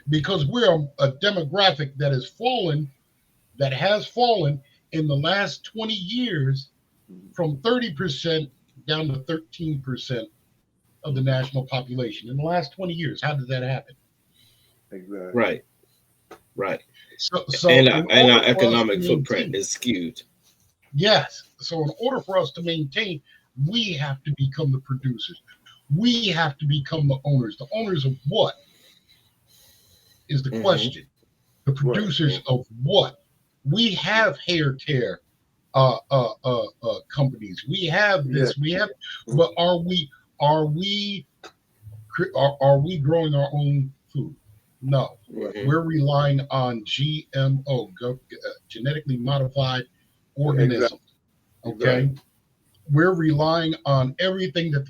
S13: Because we're a demographic that has fallen in the last 20 years from 30% down to 13% of the national population. In the last 20 years, how did that happen?
S2: Exactly.
S1: Right. Right.
S13: So
S1: and our economic footprint is skewed.
S13: Yes. So in order for us to maintain, we have to become the producers. We have to become the owners. The owners of what is the question? The producers of what? We have hair care companies. We have this. We have. But are we growing our own food? No. We're relying on GMO, genetically modified organisms. Okay. We're relying on everything that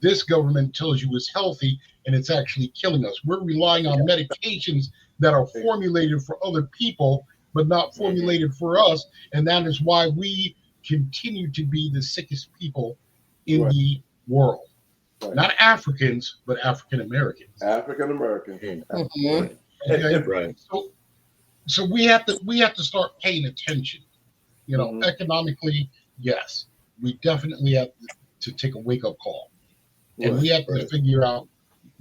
S13: this government tells you is healthy, and it's actually killing us. We're relying on medications that are formulated for other people, but not formulated for us. And that is why we continue to be the sickest people in the world. Not Africans, but African Americans.
S2: African American.
S13: Okay?
S1: Right.
S13: So we have to start paying attention. You know, economically, yes, we definitely have to take a wake-up call. And we have to figure out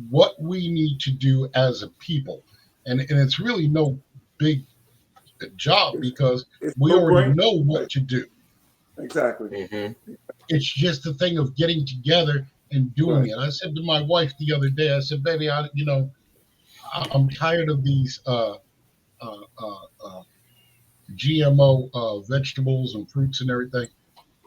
S13: what we need to do as a people. And it's really no big job, because we already know what to do.
S2: Exactly.
S13: It's just a thing of getting together and doing it. I said to my wife the other day, I said, baby, I'm tired of these GMO vegetables and fruits and everything.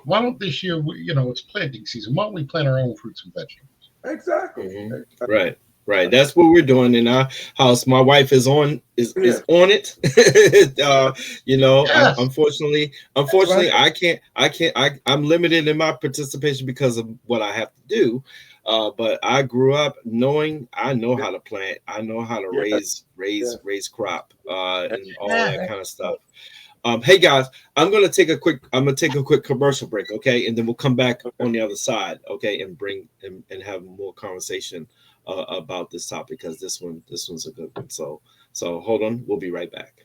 S13: Why don't this year, it's planting season. Why don't we plant our own fruits and vegetables?
S2: Exactly.
S1: Right. Right. That's what we're doing in our house. My wife is on it.
S13: Yes.
S1: Unfortunately, I'm limited in my participation because of what I have to do. But I grew up knowing I know how to plant. I know how to raise crop and all that kind of stuff. Hey guys, I'm gonna take a quick commercial break, okay, and then we'll come back on the other side, okay, and have more conversation about this topic, because this one's a good one. So hold on, we'll be right back.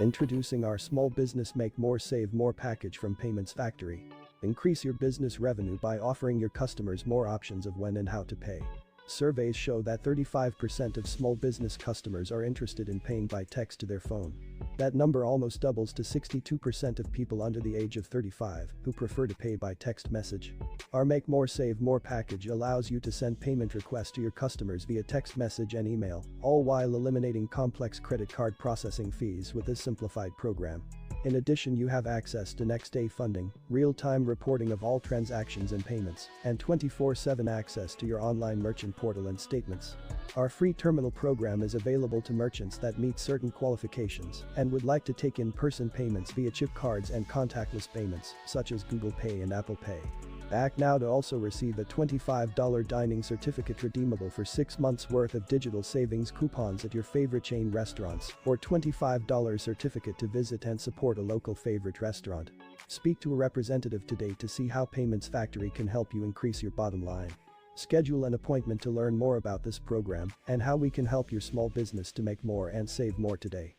S14: Introducing our small business Make More Save More package from Payments Factory. Increase your business revenue by offering your customers more options of when and how to pay. Surveys show that 35% of small business customers are interested in paying by text to their phone. That number almost doubles to 62% of people under the age of 35 who prefer to pay by text message. Our Make More Save More package allows you to send payment requests to your customers via text message and email, all while eliminating complex credit card processing fees with this simplified program. In addition, you have access to next-day funding, real-time reporting of all transactions and payments, and 24/7 access to your online merchant portal and statements. Our free terminal program is available to merchants that meet certain qualifications and would like to take in-person payments via chip cards and contactless payments, such as Google Pay and Apple Pay. Act now to also receive a $25 dining certificate redeemable for 6 months worth of digital savings coupons at your favorite chain restaurants, or $25 certificate to visit and support a local favorite restaurant. Speak to a representative today to see how Payments Factory can help you increase your bottom line. Schedule an appointment to learn more about this program and how we can help your small business to make more and save more today.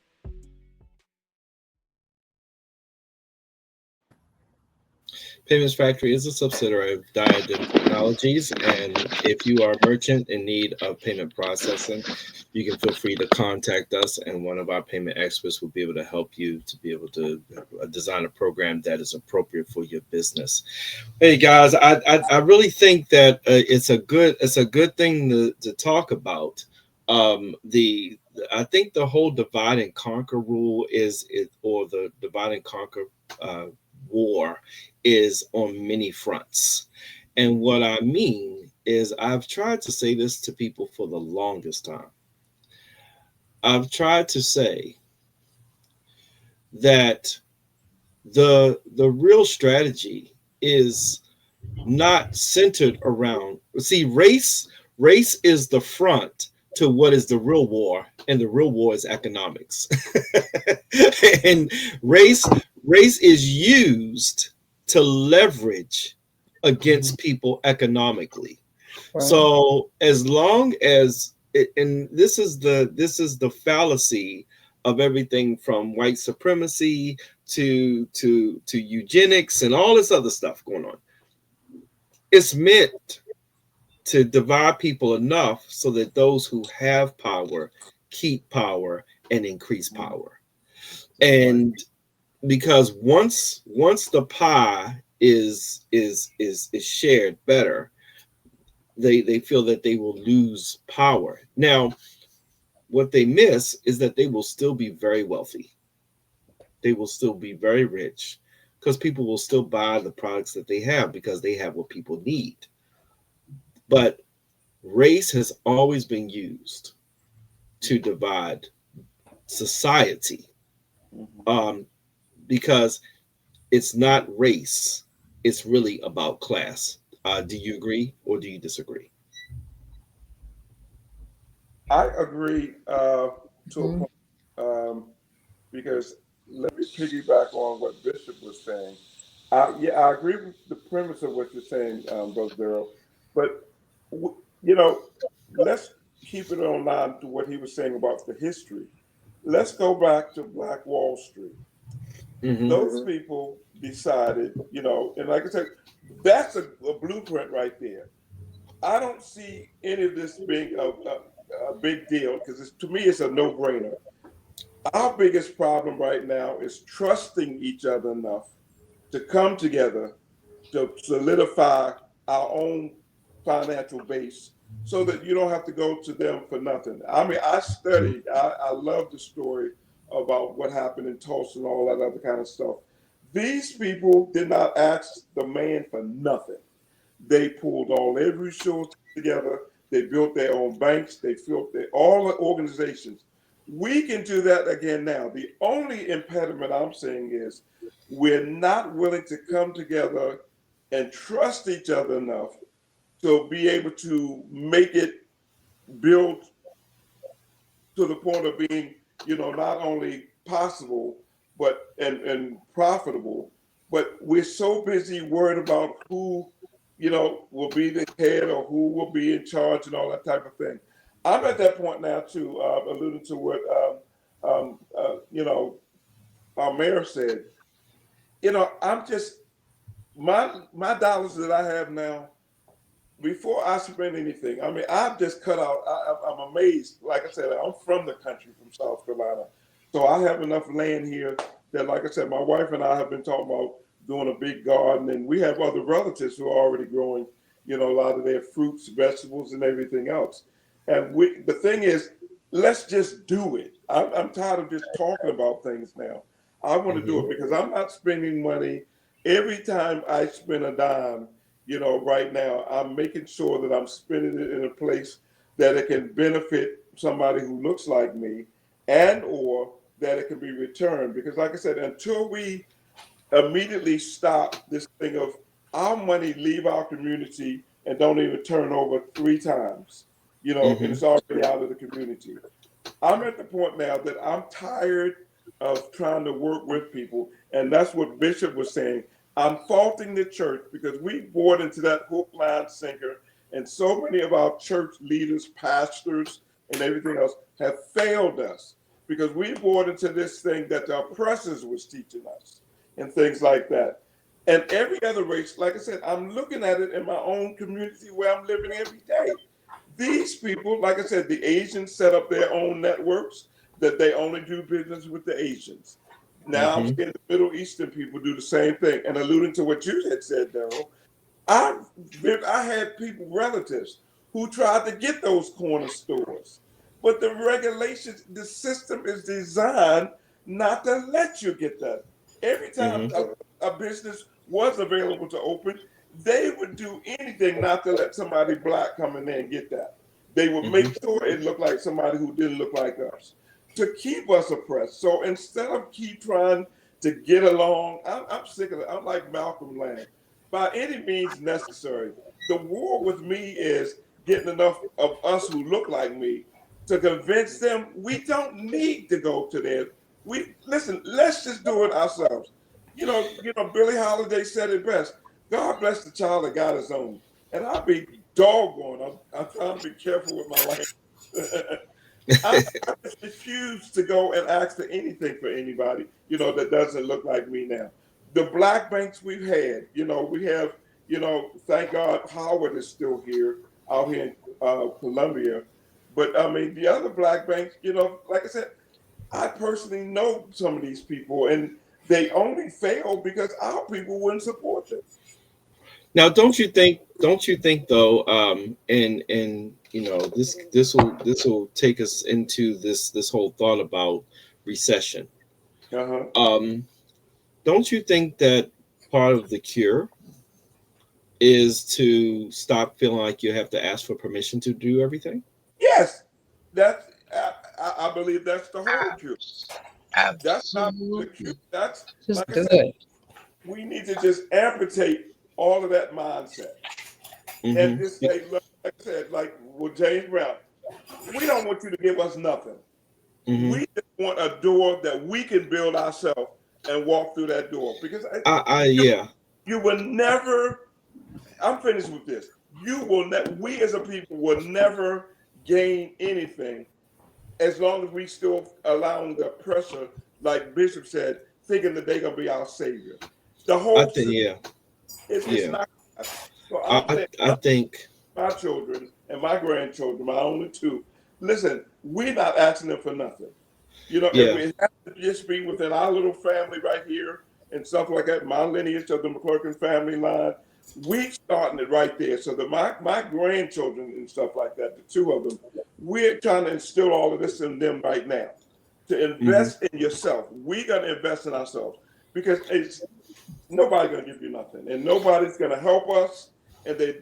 S1: Payments Factory is a subsidiary of Diadem Technologies, and if you are a merchant in need of payment processing, you can feel free to contact us, and one of our payment experts will be able to help you to be able to design a program that is appropriate for your business. Hey guys, I really think that it's a good thing to talk about. I think the whole divide and conquer rule or the divide and conquer war is on many fronts. And what I mean is, I've tried to say this to people for the longest time. I've tried to say that the real strategy is not centered around, see, race is the front to what is the real war, and the real war is economics. And race is used to leverage against people economically. Right. So as long as and this is the fallacy of everything from white supremacy to eugenics and all this other stuff going on. It's meant to divide people enough so that those who have power keep power and increase power. And because once the pie is shared better, they feel that they will lose power. Now, what they miss is that they will still be very wealthy. They will still be very rich, because people will still buy the products that they have because they have what people need. But race has always been used to divide society, because it's not race, it's really about class. Do you agree or do you disagree?
S2: I agree to a point, because let me piggyback on what Bishop was saying. I agree with the premise of what you're saying, Brother Darrell, but let's keep it on line to what he was saying about the history. Let's go back to Black Wall Street. Those people decided, and like I said, that's a blueprint right there. I don't see any of this being a big deal, because to me, it's a no-brainer. Our biggest problem right now is trusting each other enough to come together to solidify our own financial base, so that you don't have to go to them for nothing. I mean, I love the story about what happened in Tulsa and all that other kind of stuff. These people did not ask the man for nothing. They pulled all their resources together. They built their own banks. They built all the organizations. We can do that again now. The only impediment I'm saying is we're not willing to come together and trust each other enough to be able to make it build to the point of being, not only possible, but and profitable. But we're so busy worried about who will be the head or who will be in charge and all that type of thing. I'm at that point now too, alluding to what our mayor said. I'm just my dollars that I have now. Before I spend anything, I mean, I've just cut out. I'm amazed. Like I said, I'm from the country, from South Carolina, so I have enough land here that, like I said, my wife and I have been talking about doing a big garden, and we have other relatives who are already growing, a lot of their fruits, vegetables, and everything else. And the thing is, let's just do it. I'm tired of just talking about things now. I want to do it because I'm not spending money every time I spend a dime. Right now, I'm making sure that I'm spending it in a place that it can benefit somebody who looks like me, and or that it can be returned. Because like I said, until we immediately stop this thing of our money leave our community and don't even turn over 3 times, and it's already out of the community. I'm at the point now that I'm tired of trying to work with people. And that's what Bishop was saying. I'm faulting the church because we bought into that hook, line, sinker, and so many of our church leaders, pastors, and everything else have failed us because we bought into this thing that the oppressors was teaching us and things like that. And every other race, like I said, I'm looking at it in my own community where I'm living every day. These people, like I said, the Asians set up their own networks that they only do business with the Asians. Now I'm seeing the Middle Eastern people do the same thing. And alluding to what you had said, Darryl, I had people, relatives, who tried to get those corner stores. But the regulations, the system is designed not to let you get that. Every time a business was available to open, they would do anything not to let somebody black come in there and get that. They would make sure it looked like somebody who didn't look like us to keep us oppressed. So instead of keep trying to get along, I'm sick of it. I'm like Malcolm Land. By any means necessary. The war with me is getting enough of us who look like me to convince them we don't need to go to there. Listen, let's just do it ourselves. Billie Holiday said it best. God bless the child that got his own. And I'll be doggone. I'm trying to be careful with my language. I just refuse to go and ask for anything for anybody, that doesn't look like me now. The black banks we've had, we have, thank God Howard is still here, out here in Columbia. But I mean, the other black banks, like I said, I personally know some of these people, and they only failed because our people wouldn't support them.
S1: Now, don't you think though, and this will take us into this whole thought about recession. Don't you think that part of the cure is to stop feeling like you have to ask for permission to do everything?
S2: Yes, I believe that's the whole cure. That's not the cure. That's just like I said, we need to just amputate all of that mindset and just say, like I said, like with James Brown, we don't want you to give us nothing. We just want a door that we can build ourselves and walk through that door. Because you will never. I'm finished with this. You will we as a people will never gain anything as long as we still allowing the pressure, like Bishop said, thinking that they're gonna be our savior. The whole it's not. So I think my children and my grandchildren, my only 2, listen, we're not asking them for nothing. If it has to just be within our little family right here and stuff like that, my lineage of the McClurkin family line, we starting it right there. So that my grandchildren and stuff like that, the 2 of them, we're trying to instill all of this in them right now. To invest in yourself. We're gonna invest in ourselves because nobody's gonna give you nothing, and nobody's gonna help us. And they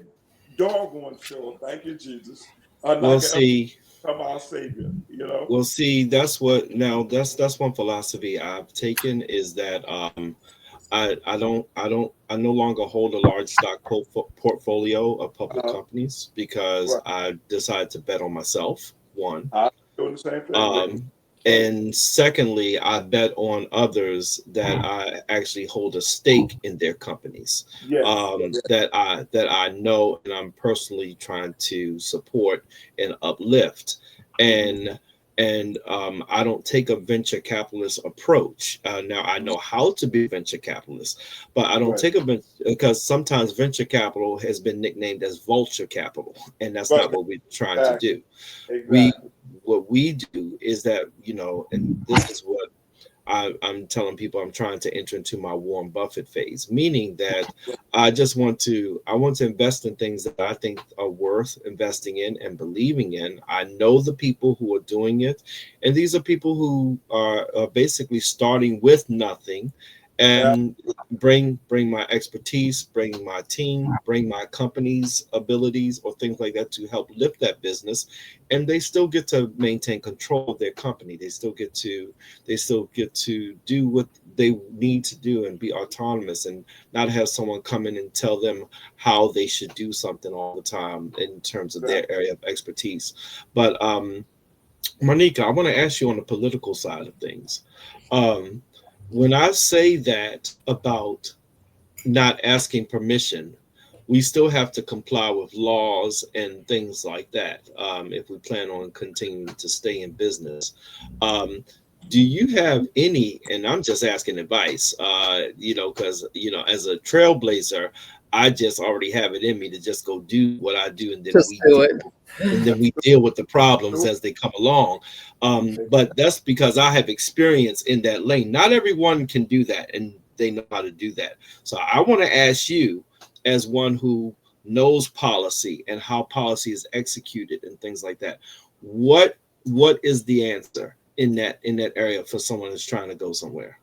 S2: doggone sure, thank you, Jesus, are not gonna become our savior.
S1: Well, see, that's one philosophy I've taken is that I no longer hold a large stock portfolio of public companies because I decided to bet on myself. One,
S2: I'm doing the same thing.
S1: And secondly, I bet on others that I actually hold a stake in their companies, that I know and I'm personally trying to support and uplift. And I don't take a venture capitalist approach. Now I know how to be a venture capitalist, but I don't take because sometimes venture capital has been nicknamed as vulture capital, and that's not what we're trying to do. What we do is that, and this is what I'm telling people, I'm trying to enter into my Warren Buffett phase, meaning that I want to invest in things that I think are worth investing in and believing in. I know the people who are doing it, and these are people who are basically starting with nothing, and bring my expertise, bring my team, bring my company's abilities or things like that to help lift that business, and they still get to maintain control of their company. They still get to do what they need to do and be autonomous, and not have someone come in and tell them how they should do something all the time in terms of their area of expertise. But Myneca, I want to ask you on the political side of things. When I say that about not asking permission, we still have to comply with laws and things like that if we plan on continuing to stay in business. Do you have any, and I'm just asking advice, because, as a trailblazer, I just already have it in me to just go do what I do, and then we deal with the problems as they come along. But that's because I have experience in that lane. Not everyone can do that, and they know how to do that. So I want to ask you, as one who knows policy and how policy is executed and things like that, what is the answer in that area for someone who's trying to go somewhere?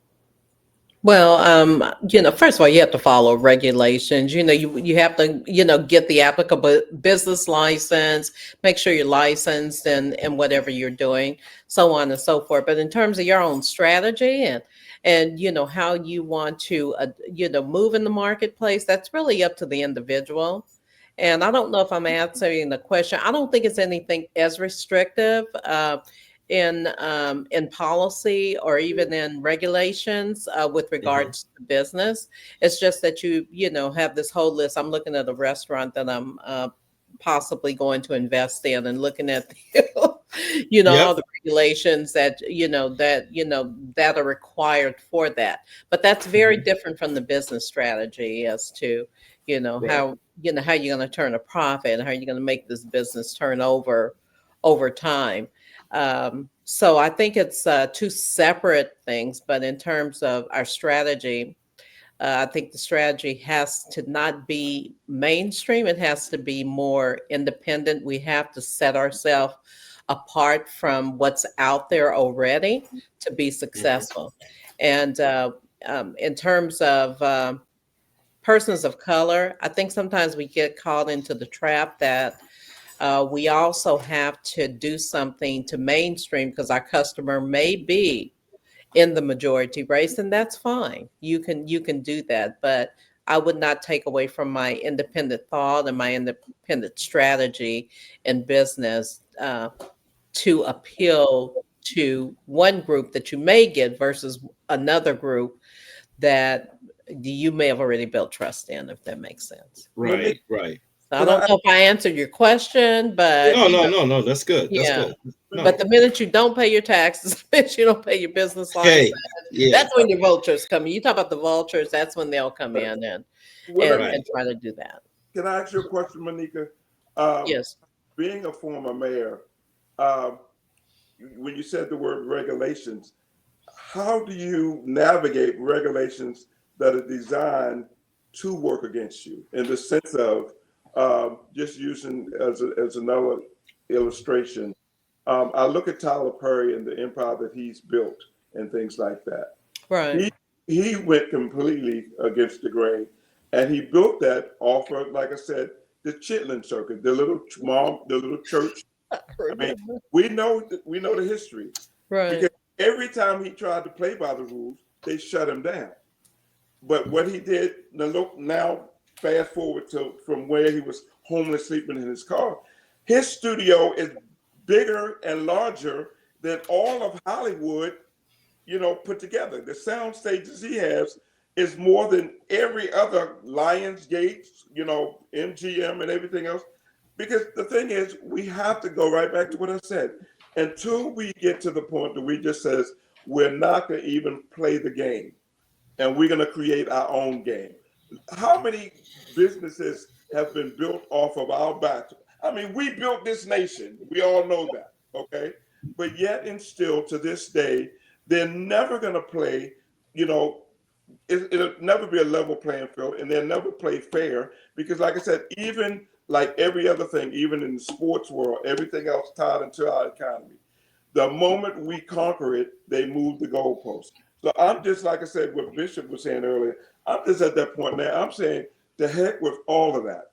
S3: Well, first of all, you have to follow regulations. You have to, get the applicable business license, make sure you're licensed and whatever you're doing, so on and so forth. But in terms of your own strategy and how you want to, move in the marketplace, that's really up to the individual. And I don't know if I'm answering the question. I don't think it's anything as restrictive in policy or even in regulations with regards to business. It's just that you have this whole list. I'm looking at a restaurant that I'm possibly going to invest in, and looking at all the regulations that that are required for that. But that's very different from the business strategy as to how you're going to turn a profit and how you're going to make this business turn over time. So I think it's two separate things, but in terms of our strategy, I think the strategy has to not be mainstream. It has to be more independent. We have to set ourselves apart from what's out there already to be successful. And in terms of persons of color, I think sometimes we get caught into the trap that we also have to do something to mainstream because our customer may be in the majority race, and that's fine. You can do that, but I would not take away from my independent thought and my independent strategy in business to appeal to one group that you may get versus another group that you may have already built trust in, if that makes sense.
S1: Right.
S3: I don't know if I answered your question, but
S1: no, that's good.
S3: Yeah.
S1: That's good. No.
S3: But the minute you don't pay your taxes, the minute you don't pay your business license, that's when your vultures come in. You talk about the vultures, that's when they'll come in and try to do that.
S2: Can I ask you a question, Myneca?
S3: Yes.
S2: Being a former mayor, when you said the word regulations, how do you navigate regulations that are designed to work against you, in the sense of just using as another illustration, I look at Tyler Perry and the empire that he's built and things like that.
S3: Right.
S2: He went completely against the grain, and he built that off of, like I said, the Chitlin Circuit, the little church. I mean, we know the history,
S3: right?
S2: Because every time he tried to play by the rules, they shut him down. But what he did, now fast forward to from where he was homeless, sleeping in his car, his studio is bigger and larger than all of Hollywood, put together. The sound stages he has is more than every other Lionsgate, MGM and everything else. Because the thing is, we have to go right back to what I said. Until we get to the point that we just says, we're not going to even play the game and we're going to create our own game. How many businesses have been built off of our back? I mean, we built this nation. We all know that, okay? But yet and still to this day, they're never going to play, it'll never be a level playing field, and they'll never play fair because, like I said, even like every other thing, even in the sports world, everything else tied into our economy. The moment we conquer it, they move the goalposts. So I'm just, like I said, what Bishop was saying earlier, I'm just at that point now. I'm saying, the heck with all of that.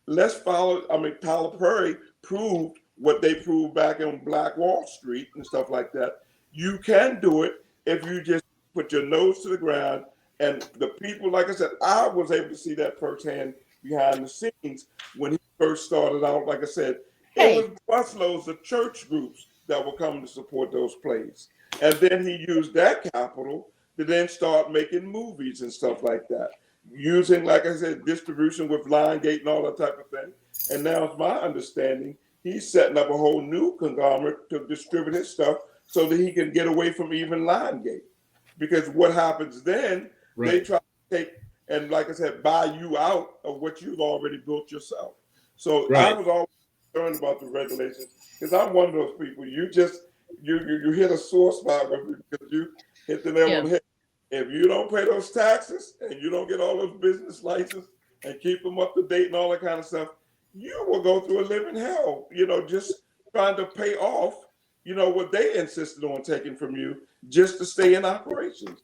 S2: Let's follow. I mean, Tyler Perry proved what they proved back on Black Wall Street and stuff like that. You can do it if you just put your nose to the ground. And the people, like I said, I was able to see that firsthand behind the scenes when he first started out. Like I said, it was busloads of church groups that were coming to support those plays. And then he used that capital to then start making movies and stuff like that, using, like I said, distribution with Lionsgate and all that type of thing. And now it's my understanding he's setting up a whole new conglomerate to distribute his stuff so that he can get away from even Lionsgate. Because what happens then, they try to take and, like I said, buy you out of what you've already built yourself. So I was always concerned about the regulations because I'm one of those people. You hit a sore spot with me because you hit the nail on the head. If you don't pay those taxes and you don't get all those business licenses and keep them up to date and all that kind of stuff, you will go through a living hell, just trying to pay off, what they insisted on taking from you just to stay in operations.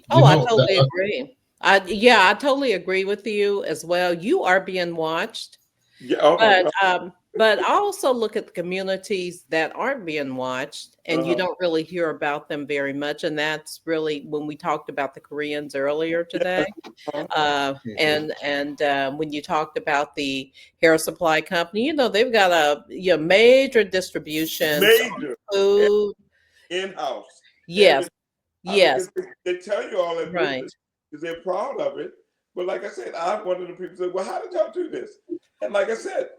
S3: I totally agree. I totally agree with you as well. You are being watched. Yeah, but I also look at the communities that aren't being watched, and you don't really hear about them very much. And that's really when we talked about the Koreans earlier today, and when you talked about the hair supply company, they've got a major distribution food
S2: in-house.
S3: Yes, yes.
S2: They tell you all that because they're proud of it. But like I said, I'm one of the people who said, well, how did y'all do this? And like I said,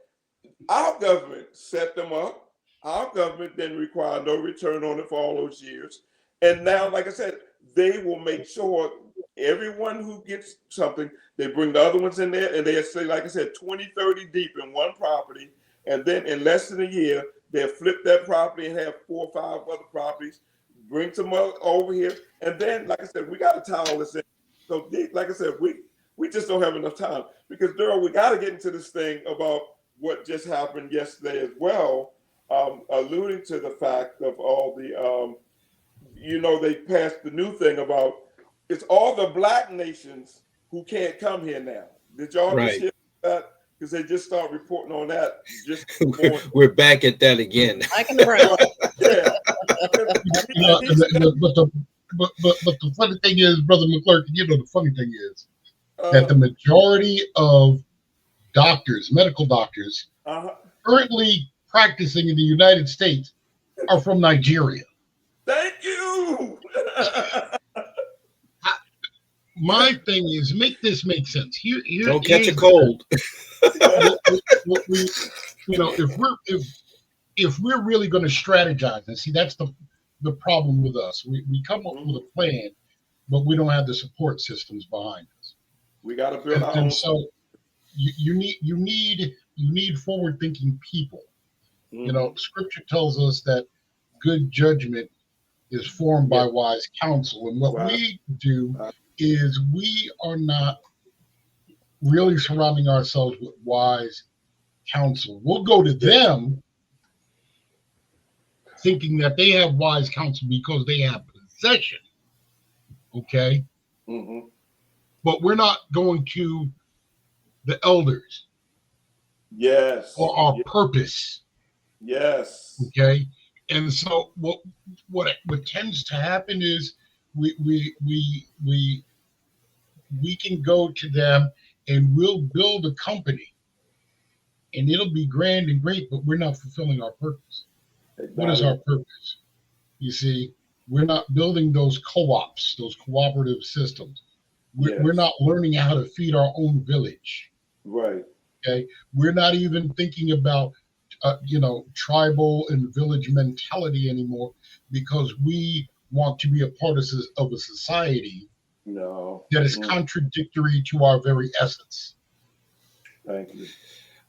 S2: our government set them up. Our government didn't require no return on it for all those years. And now, like I said, they will make sure everyone who gets something, they bring the other ones in there and they say, like I said, 20, 30 deep in one property. And then in less than a year, they'll flip that property and have 4 or 5 other properties, bring some over here. And then, like I said, we got to tie all this in. So, like I said, we just don't have enough time because, Darryl, we got to get into this thing about what just happened yesterday as well, alluding to the fact of all the, they passed the new thing about it's all the Black nations who can't come here now. Did y'all just hear that? Because they just start reporting on that.
S1: We're back at that again.
S3: Back in the round.
S13: But the funny thing is, Brother McClurkin, the funny thing is that the majority of doctors, medical doctors, currently practicing in the United States are from Nigeria.
S2: Thank you.
S13: My thing is, make this make sense.
S1: Don't catch a cold.
S13: If we're really going to strategize, and see, that's the problem with us. We come up with a plan, but we don't have the support systems behind us.
S2: We got to build our own.
S13: And so you need forward-thinking people. Scripture tells us that good judgment is formed by wise counsel, and what we do is we are not really surrounding ourselves with wise counsel. We'll go to them thinking that they have wise counsel because they have possession. Okay?
S2: Mm-hmm.
S13: But we're not going to the elders.
S2: Yes.
S13: Or our purpose.
S2: Yes.
S13: Okay? And so what tends to happen is we can go to them and we'll build a company and it'll be grand and great, but we're not fulfilling our purpose. What is our purpose? You see, we're not building those co-ops, those cooperative systems. We're not learning how to feed our own village.
S2: Right.
S13: Okay. We're not even thinking about, tribal and village mentality anymore, because we want to be a part of a society that is contradictory to our very essence.
S2: Thank you.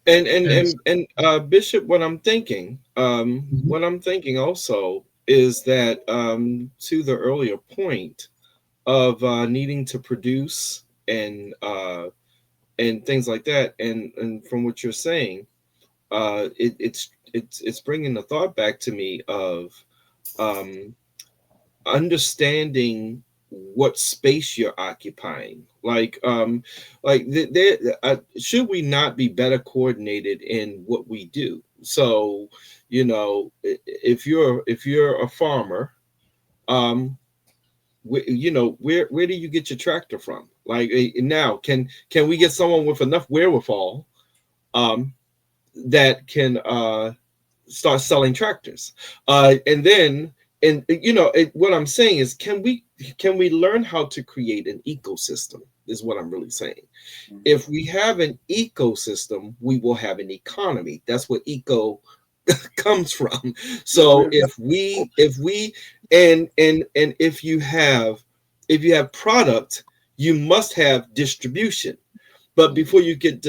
S1: And Bishop, what I'm thinking also is that to the earlier point of needing to produce and things like that, and from what you're saying, it's bringing the thought back to me of understanding what space you're occupying. Should we not be better coordinated in what we do? So, if you're a farmer, where do you get your tractor from? Like now, can we get someone with enough wherewithal that can start selling tractors? What I'm saying is, can we learn how to create an ecosystem? Is what I'm really saying. Mm-hmm. If we have an ecosystem, we will have an economy. That's what eco comes from. So if you have product, you must have distribution. But before you get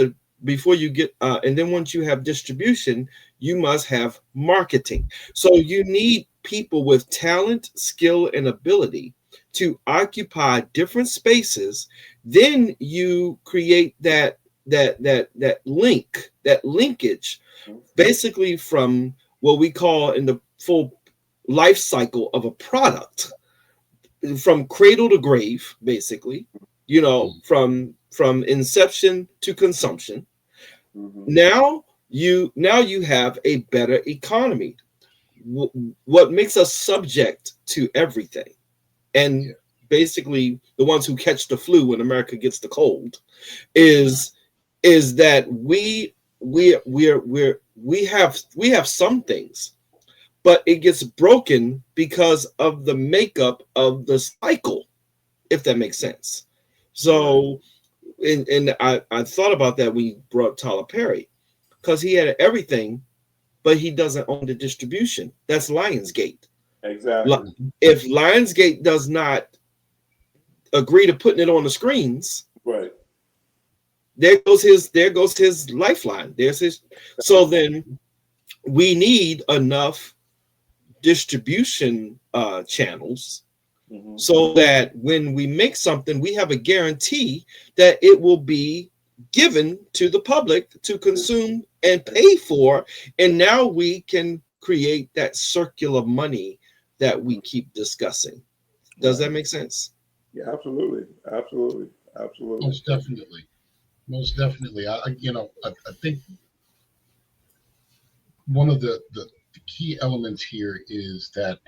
S1: and then once you have distribution, you must have marketing. So you need people with talent, skill, and ability to occupy different spaces. Then you create that linkage, basically from what we call in the full life cycle of a product, from cradle to grave, basically, from inception to consumption. Mm-hmm. Now you have a better economy. What makes us subject to everything, and basically the ones who catch the flu when America gets the cold, is that we have some things, but it gets broken because of the makeup of the cycle, if that makes sense. So, and I thought about that when you brought Tyler Perry, because he had everything, but he doesn't own the distribution. That's Lionsgate.
S2: Exactly.
S1: If Lionsgate does not agree to putting it on the screens,
S2: right,
S1: there goes his lifeline. There's his. So then we need enough distribution channels, mm-hmm. so that when we make something, we have a guarantee that it will be given to the public to consume and pay for, and now we can create that circular money that we keep discussing. Does that make sense?
S2: Yeah, absolutely.
S13: Most definitely. I think one of the key elements here is that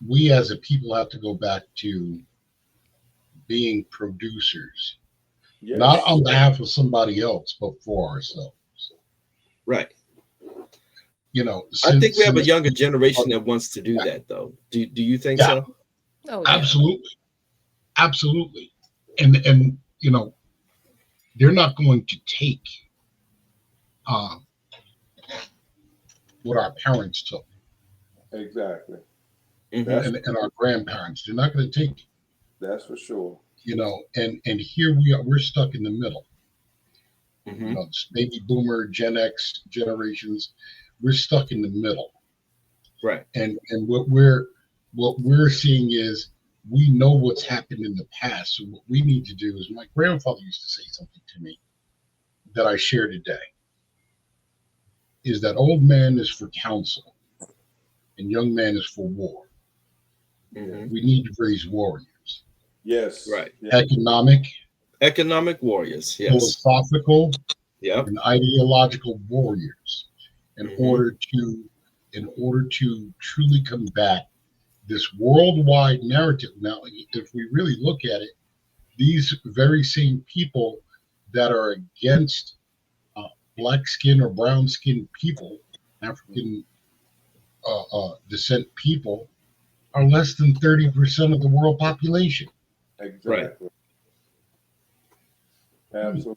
S13: we as a people have to go back to being producers. Yes. Not on behalf of somebody else, but for ourselves.
S1: Right. I think we have a younger generation that wants to do that, though. Do you think so?
S13: Oh, yeah. Absolutely. And they're not going to take what our parents took.
S2: Exactly.
S13: Mm-hmm. And our grandparents. They're not going to take it.
S2: That's for sure.
S13: And here we're stuck in the middle. Mm-hmm. Baby boomer, Gen X generations, we're stuck in the middle.
S1: Right.
S13: And what we're seeing is, we know what's happened in the past. So what we need to do is, my grandfather used to say something to me that I share today, is that old man is for counsel and young man is for war. Mm-hmm. We need to raise warriors.
S2: Yes.
S1: Right.
S13: Economic
S1: warriors. Yes.
S13: Philosophical.
S1: Yep.
S13: And ideological warriors in mm-hmm. order to truly combat this worldwide narrative. Now, if we really look at it, these very same people that are against black skin or brown skin people, African descent people are less than 30% of the world population.
S2: Exactly. Right. Absolutely.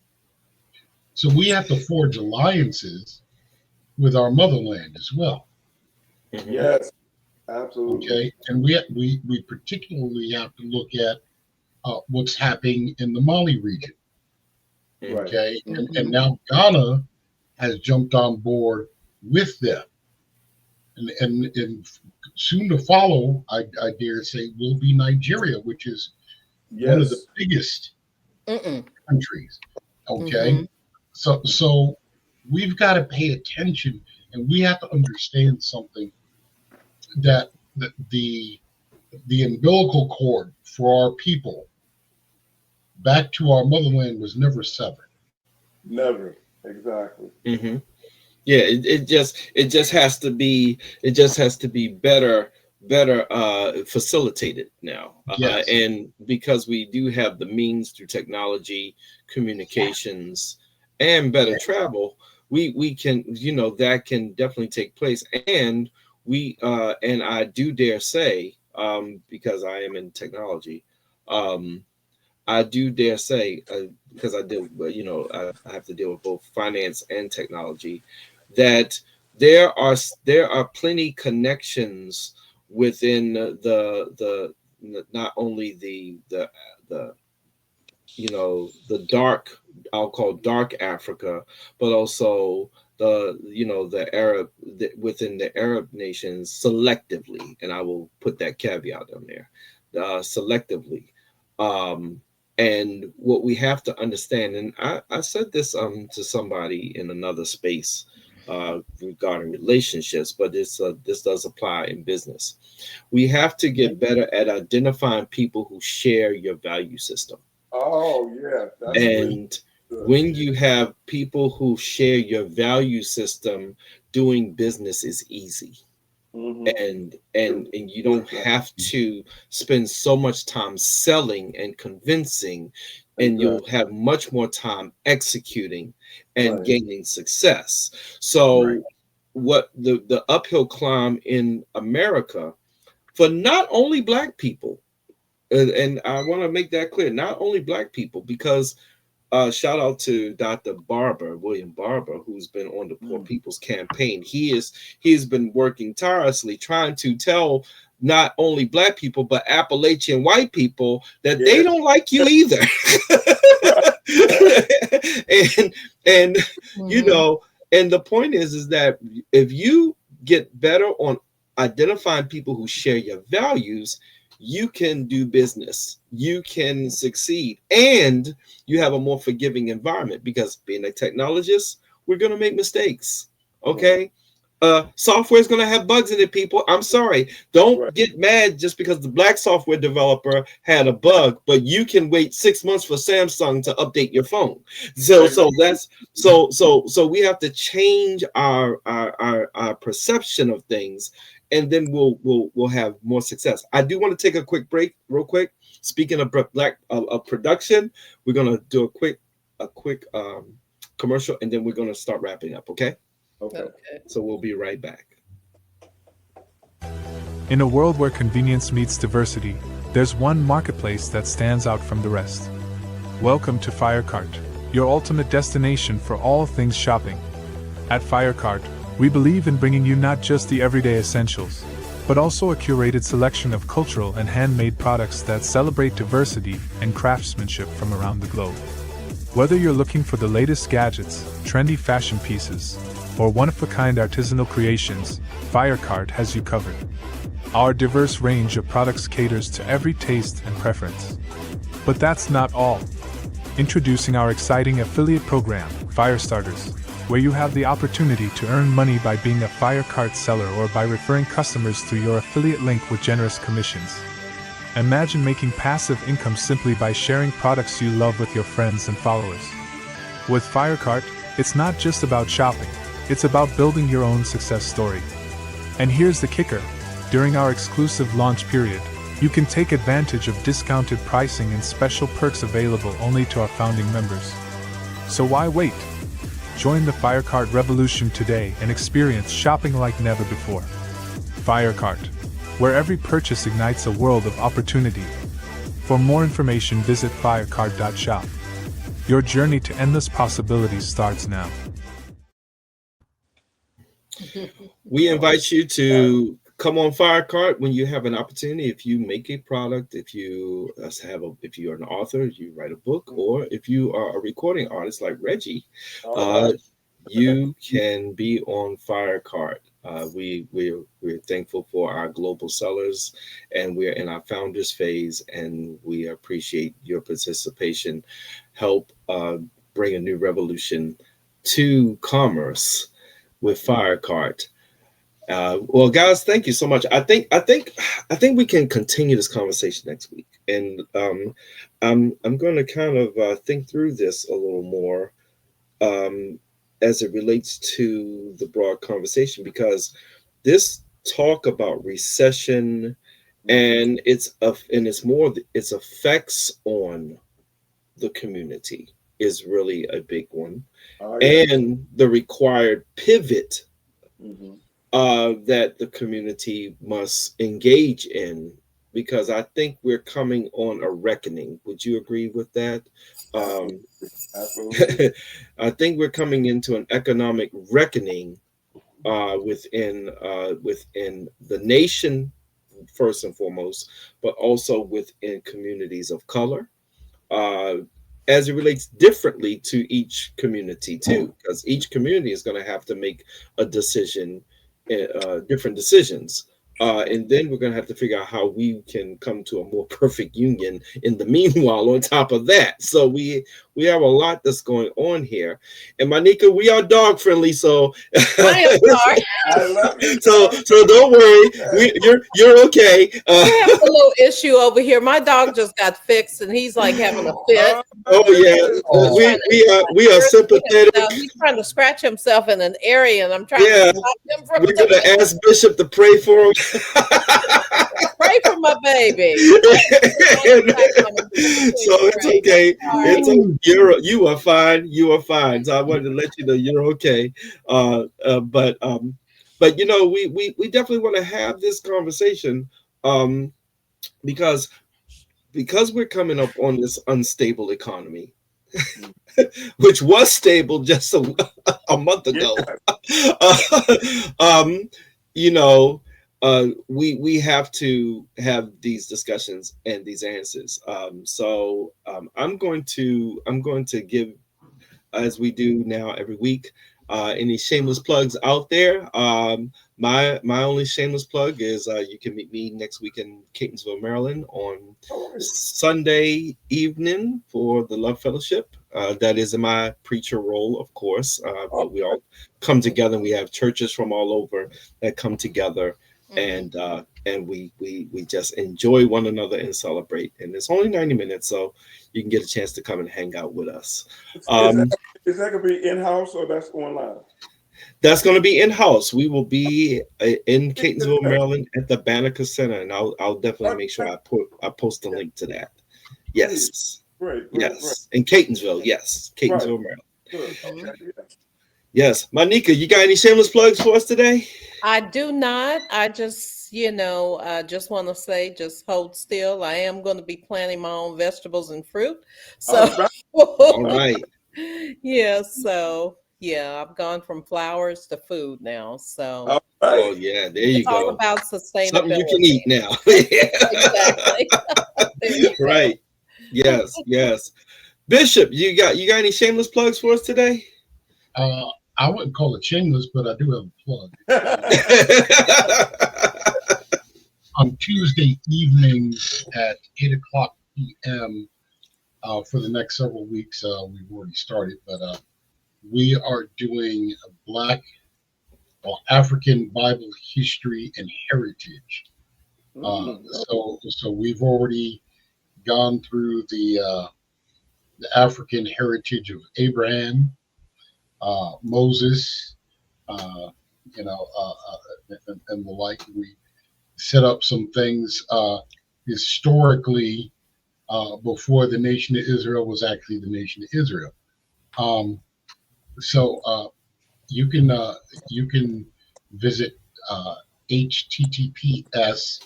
S13: So we have to forge alliances with our motherland as well.
S2: Yes, absolutely.
S13: Okay, and we particularly have to look at what's happening in the Mali region. Okay, and now Ghana has jumped on board with them, and soon to follow, I dare say, will be Nigeria, which is one of the biggest countries. Okay, so we've got to pay attention, and we have to understand something, that the umbilical cord for our people back to our motherland was never severed.
S2: Never. Exactly.
S1: Yeah, it just has to be better facilitated now.
S13: Yes.
S1: And because we do have the means through technology, communications, and better travel, we can, that can definitely take place. And and I do dare say, because I am in technology, I do dare say, because I deal, I have to deal with both finance and technology, that there are plenty connections within the not only the dark, I'll call dark Africa, but also the Arab, within the Arab nations selectively, and I will put that caveat on there, selectively. And what we have to understand, and I said this to somebody in another space regarding relationships, but this does apply in business. We have to get better at identifying people who share your value system.
S2: Oh yeah, that's
S1: and when you have people who share your value system, doing business is easy. And you don't have to spend so much time selling and convincing, and you'll have much more time executing and gaining success. So what the uphill climb in America for not only Black people, and I want to make that clear, not only Black people, because shout out to Dr. William Barber, who's been on the Poor People's Campaign. He has been working tirelessly trying to tell not only Black people, but Appalachian white people that they don't like you either. and and the point is that if you get better on identifying people who share your values, you can do business, you can succeed, and you have a more forgiving environment, because being a technologist, we're going to make mistakes. Okay. Software is going to have bugs in it, people. I'm sorry. Don't get mad just because the Black software developer had a bug, but you can wait 6 months for Samsung to update your phone. So we have to change our perception of things, and then we'll have more success. I do want to take a quick break, real quick. Speaking of production, we're gonna do a quick commercial, and then we're gonna start wrapping up. Okay. So we'll be right back.
S15: In a world where convenience meets diversity, there's one marketplace that stands out from the rest. Welcome to Firecart, your ultimate destination for all things shopping. At Firecart, we believe in bringing you not just the everyday essentials, but also a curated selection of cultural and handmade products that celebrate diversity and craftsmanship from around the globe. Whether you're looking for the latest gadgets, trendy fashion pieces, or one-of-a-kind artisanal creations, Firecart has you covered. Our diverse range of products caters to every taste and preference. But that's not all. Introducing our exciting affiliate program, Firestarters, where you have the opportunity to earn money by being a Firecart seller or by referring customers through your affiliate link with generous commissions. Imagine making passive income simply by sharing products you love with your friends and followers. With Firecart, it's not just about shopping, it's about building your own success story. And here's the kicker. During our exclusive launch period, you can take advantage of discounted pricing and special perks available only to our founding members. So why wait? Join the Firecart revolution today and experience shopping like never before. Firecart, where every purchase ignites a world of opportunity. For more information, visit firecart.shop. Your journey to endless possibilities starts now.
S1: We invite you to come on Firecart when you have an opportunity. If you make a product, if you're an author, you write a book, or if you are a recording artist like Regi, you can be on Firecart. We're thankful for our global sellers, and we're in our founders phase, and we appreciate your participation. Help bring a new revolution to commerce with Firecart. Well, guys, thank you so much. I think we can continue this conversation next week, and I'm going to kind of think through this a little more as it relates to the broad conversation, because this talk about recession and its effects on the community is really a big one, and the required pivot that the community must engage in, because I think we're coming on a reckoning. Would you agree with that?
S2: Absolutely.
S1: I think we're coming into an economic reckoning within the nation, first and foremost, but also within communities of color, as it relates differently to each community too, because each community is going to have to make a decision, different decisions. And then we're going to have to figure out how we can come to a more perfect union in the meanwhile on top of that. So we have a lot that's going on here. And Myneca, we are dog friendly, so
S3: I am sorry.
S2: I love you.
S1: so don't worry. You're okay.
S3: We have a little issue over here. My dog just got fixed, and he's like having a fit.
S1: Oh yeah, we are sympathetic.
S3: He's trying to scratch himself in an area, and I'm trying to stop him from
S1: we're gonna ask Bishop to pray for him.
S3: Pray for my baby.
S1: So it's okay. You are fine. You are fine. So I wanted to let you know you're okay. But you know, we definitely want to have this conversation because we're coming up on this unstable economy, which was stable just a month ago. You know, we have to have these discussions and these answers. So I'm going to give, as we do now every week, any shameless plugs out there. My only shameless plug is you can meet me next week in Catonsville, Maryland on Sunday evening for the Love Fellowship. That is in my preacher role, of course, but we all come together, and we have churches from all over that come together, and we just enjoy one another and celebrate. And it's only 90 minutes, so you can get a chance to come and hang out with us.
S2: Is that going to be in-house or that's online?
S1: That's going to be in-house. We will be in Catonsville, Maryland at the Myneca Center, and I'll definitely make sure I post the link to that. Yes.
S2: Great.
S1: Yes. In Catonsville. Yes. Catonsville, Maryland.
S2: Good.
S1: Yes. Myneca, you got any shameless plugs for us today?
S3: I do not. I just, just want to say, just hold still. I am going to be planting my own vegetables and fruit. So,
S1: all right.
S3: Yeah. So, I've gone from flowers to food now. So,
S1: oh yeah, there you
S3: it's
S1: go.
S3: all about sustainability.
S1: Something you can eat now.
S3: Exactly.
S1: Right. Yes. Bishop, you got any shameless plugs for us today?
S13: I wouldn't call it shameless, but I do have a plug. On Tuesday evenings at 8:00 p.m. For the next several weeks, we've already started, but we are doing African Bible history and heritage. So we've already gone through the African heritage of Abraham, Moses, and the like. We set up some things historically before the nation of Israel was actually the nation of Israel. So you can visit https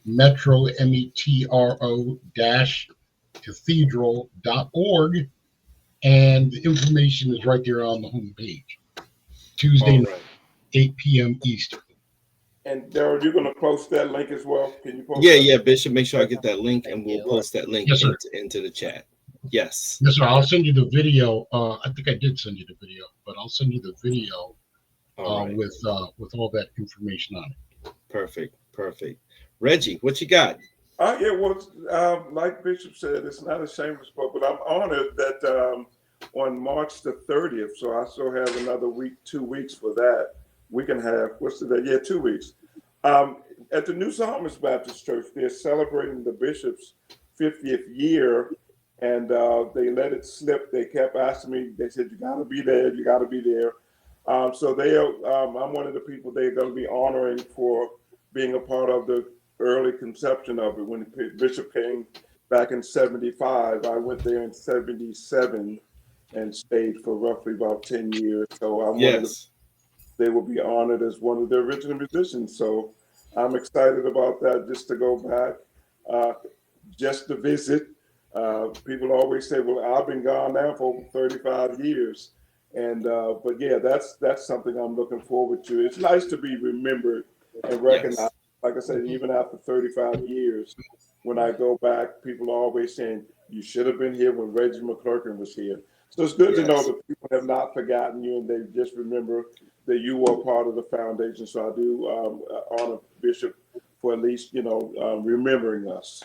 S13: metro metro dash cathedral.org, and the information is right there on the homepage. Tuesday night, 8 p.m. Eastern.
S2: And Darryl, you're going to post that link as well? Can you post
S1: Yeah, Bishop. Make sure I get that link, and we'll post that link
S13: Yes,
S1: into the chat. Yes.
S13: Yes, sir. I'll send you the video. I think I did send you the video, but I'll send you the video
S1: right.
S13: with all that information on it.
S1: Perfect. Regi, what you got?
S2: Yeah, well, like Bishop said, it's not a shameless plug, but I'm honored that on March the 30th, so I still have another week, 2 weeks for that. We can have, what's the day? Yeah, 2 weeks. At the New Psalmist Baptist Church, they're celebrating the bishop's 50th year, and they let it slip. They kept asking me, they said, you got to be there, you got to be there. So I'm one of the people they're going to be honoring for being a part of the early conception of it. When the bishop came back in 75, I went there in 77 and stayed for roughly about 10 years. So they will be honored as one of the original musicians. So I'm excited about that, just to go back, just to visit. People always say, well, I've been gone now for over 35 years. And but yeah, that's something I'm looking forward to. It's nice to be remembered and recognized. Yes. Like I said, even after 35 years, when I go back, people are always saying, you should have been here when Regi McClurkin was here. So it's good to know that people have not forgotten you, and they just remember that you were part of the foundation. So I do honor Bishop for at least, remembering us.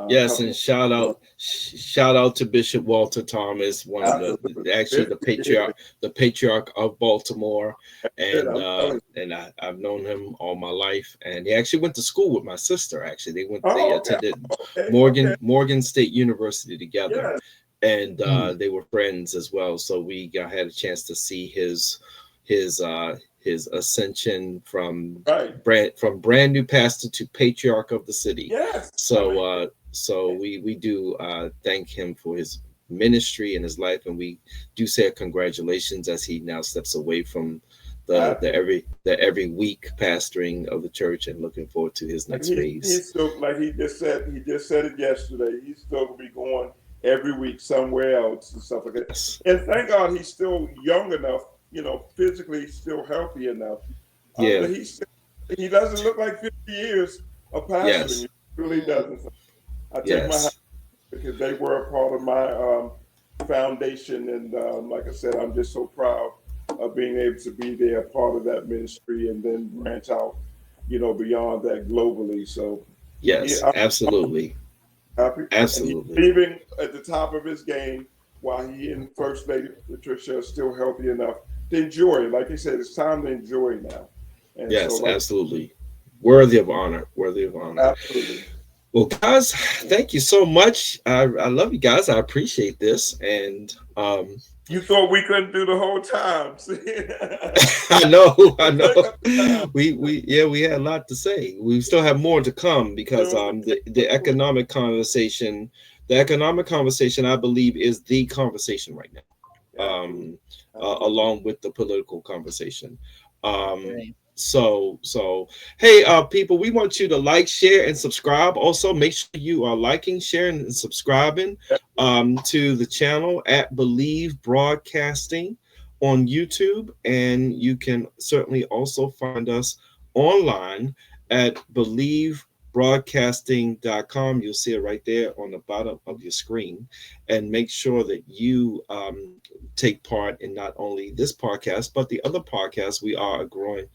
S1: Yes, and shout out to Bishop Walter Thomas, one of the patriarch of Baltimore, and I've known him all my life, and he actually went to school with my sister. Actually, they attended Morgan State University together, and they were friends as well. So we had a chance to see his ascension from brand new pastor to patriarch of the city. Yes. So we do thank him for his ministry and his life, and we do say congratulations as he now steps away from the every week pastoring of the church, and looking forward to his next phase.
S2: He's still, like he just said it yesterday. He's still gonna be going every week somewhere else and stuff like that. Yes. And thank God he's still young enough, physically still healthy enough.
S1: Yeah.
S2: He doesn't look like 50 years of pastoring. Yes. He really doesn't. I take my hat because they were a part of my foundation, and like I said, I'm just so proud of being able to be there, part of that ministry, and then branch out, beyond that globally. So
S1: absolutely,
S2: happy.
S1: Absolutely,
S2: and he's leaving at the top of his game, while he and First Lady Patricia are still healthy enough to enjoy. Like he said, it's time to enjoy now. And
S1: yes, absolutely, worthy of honor.
S2: Absolutely.
S1: Well, guys, thank you so much. I love you guys. I appreciate this. And
S2: you thought we couldn't do the whole time.
S1: I know. We had a lot to say. We still have more to come, because the economic conversation, I believe, is the conversation right now, along with the political conversation. So hey, people, we want you to like, share, and subscribe. Also, make sure you are liking, sharing, and subscribing to the channel at Believe Broadcasting on YouTube, and you can certainly also find us online at BelieveBroadcasting.com. You'll see it right there on the bottom of your screen, and make sure that you take part in not only this podcast but the other podcasts. We are a growing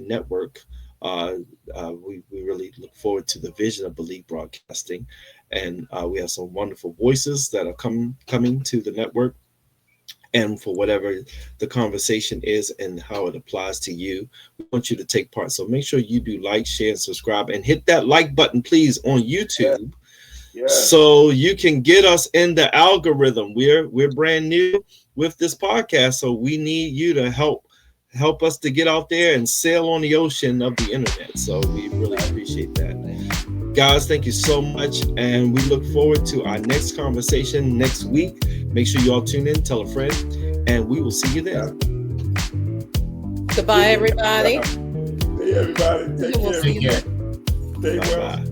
S1: network. We really look forward to the vision of Believe Broadcasting, and we have some wonderful voices that are coming to the network, and for whatever the conversation is and how it applies to you, we want you to take part. So make sure you do like, share, and subscribe, and hit that like button, please, on YouTube. So you can get us in the algorithm. We're brand new with this podcast, so we need you to help us to get out there and sail on the ocean of the internet. So we really appreciate that. Guys, thank you so much, and we look forward to our next conversation next week. Make sure you all tune in, tell a friend, and we will see you then.
S3: Goodbye, everybody.
S2: See everybody. Take care.
S13: Take care.
S2: Stay well.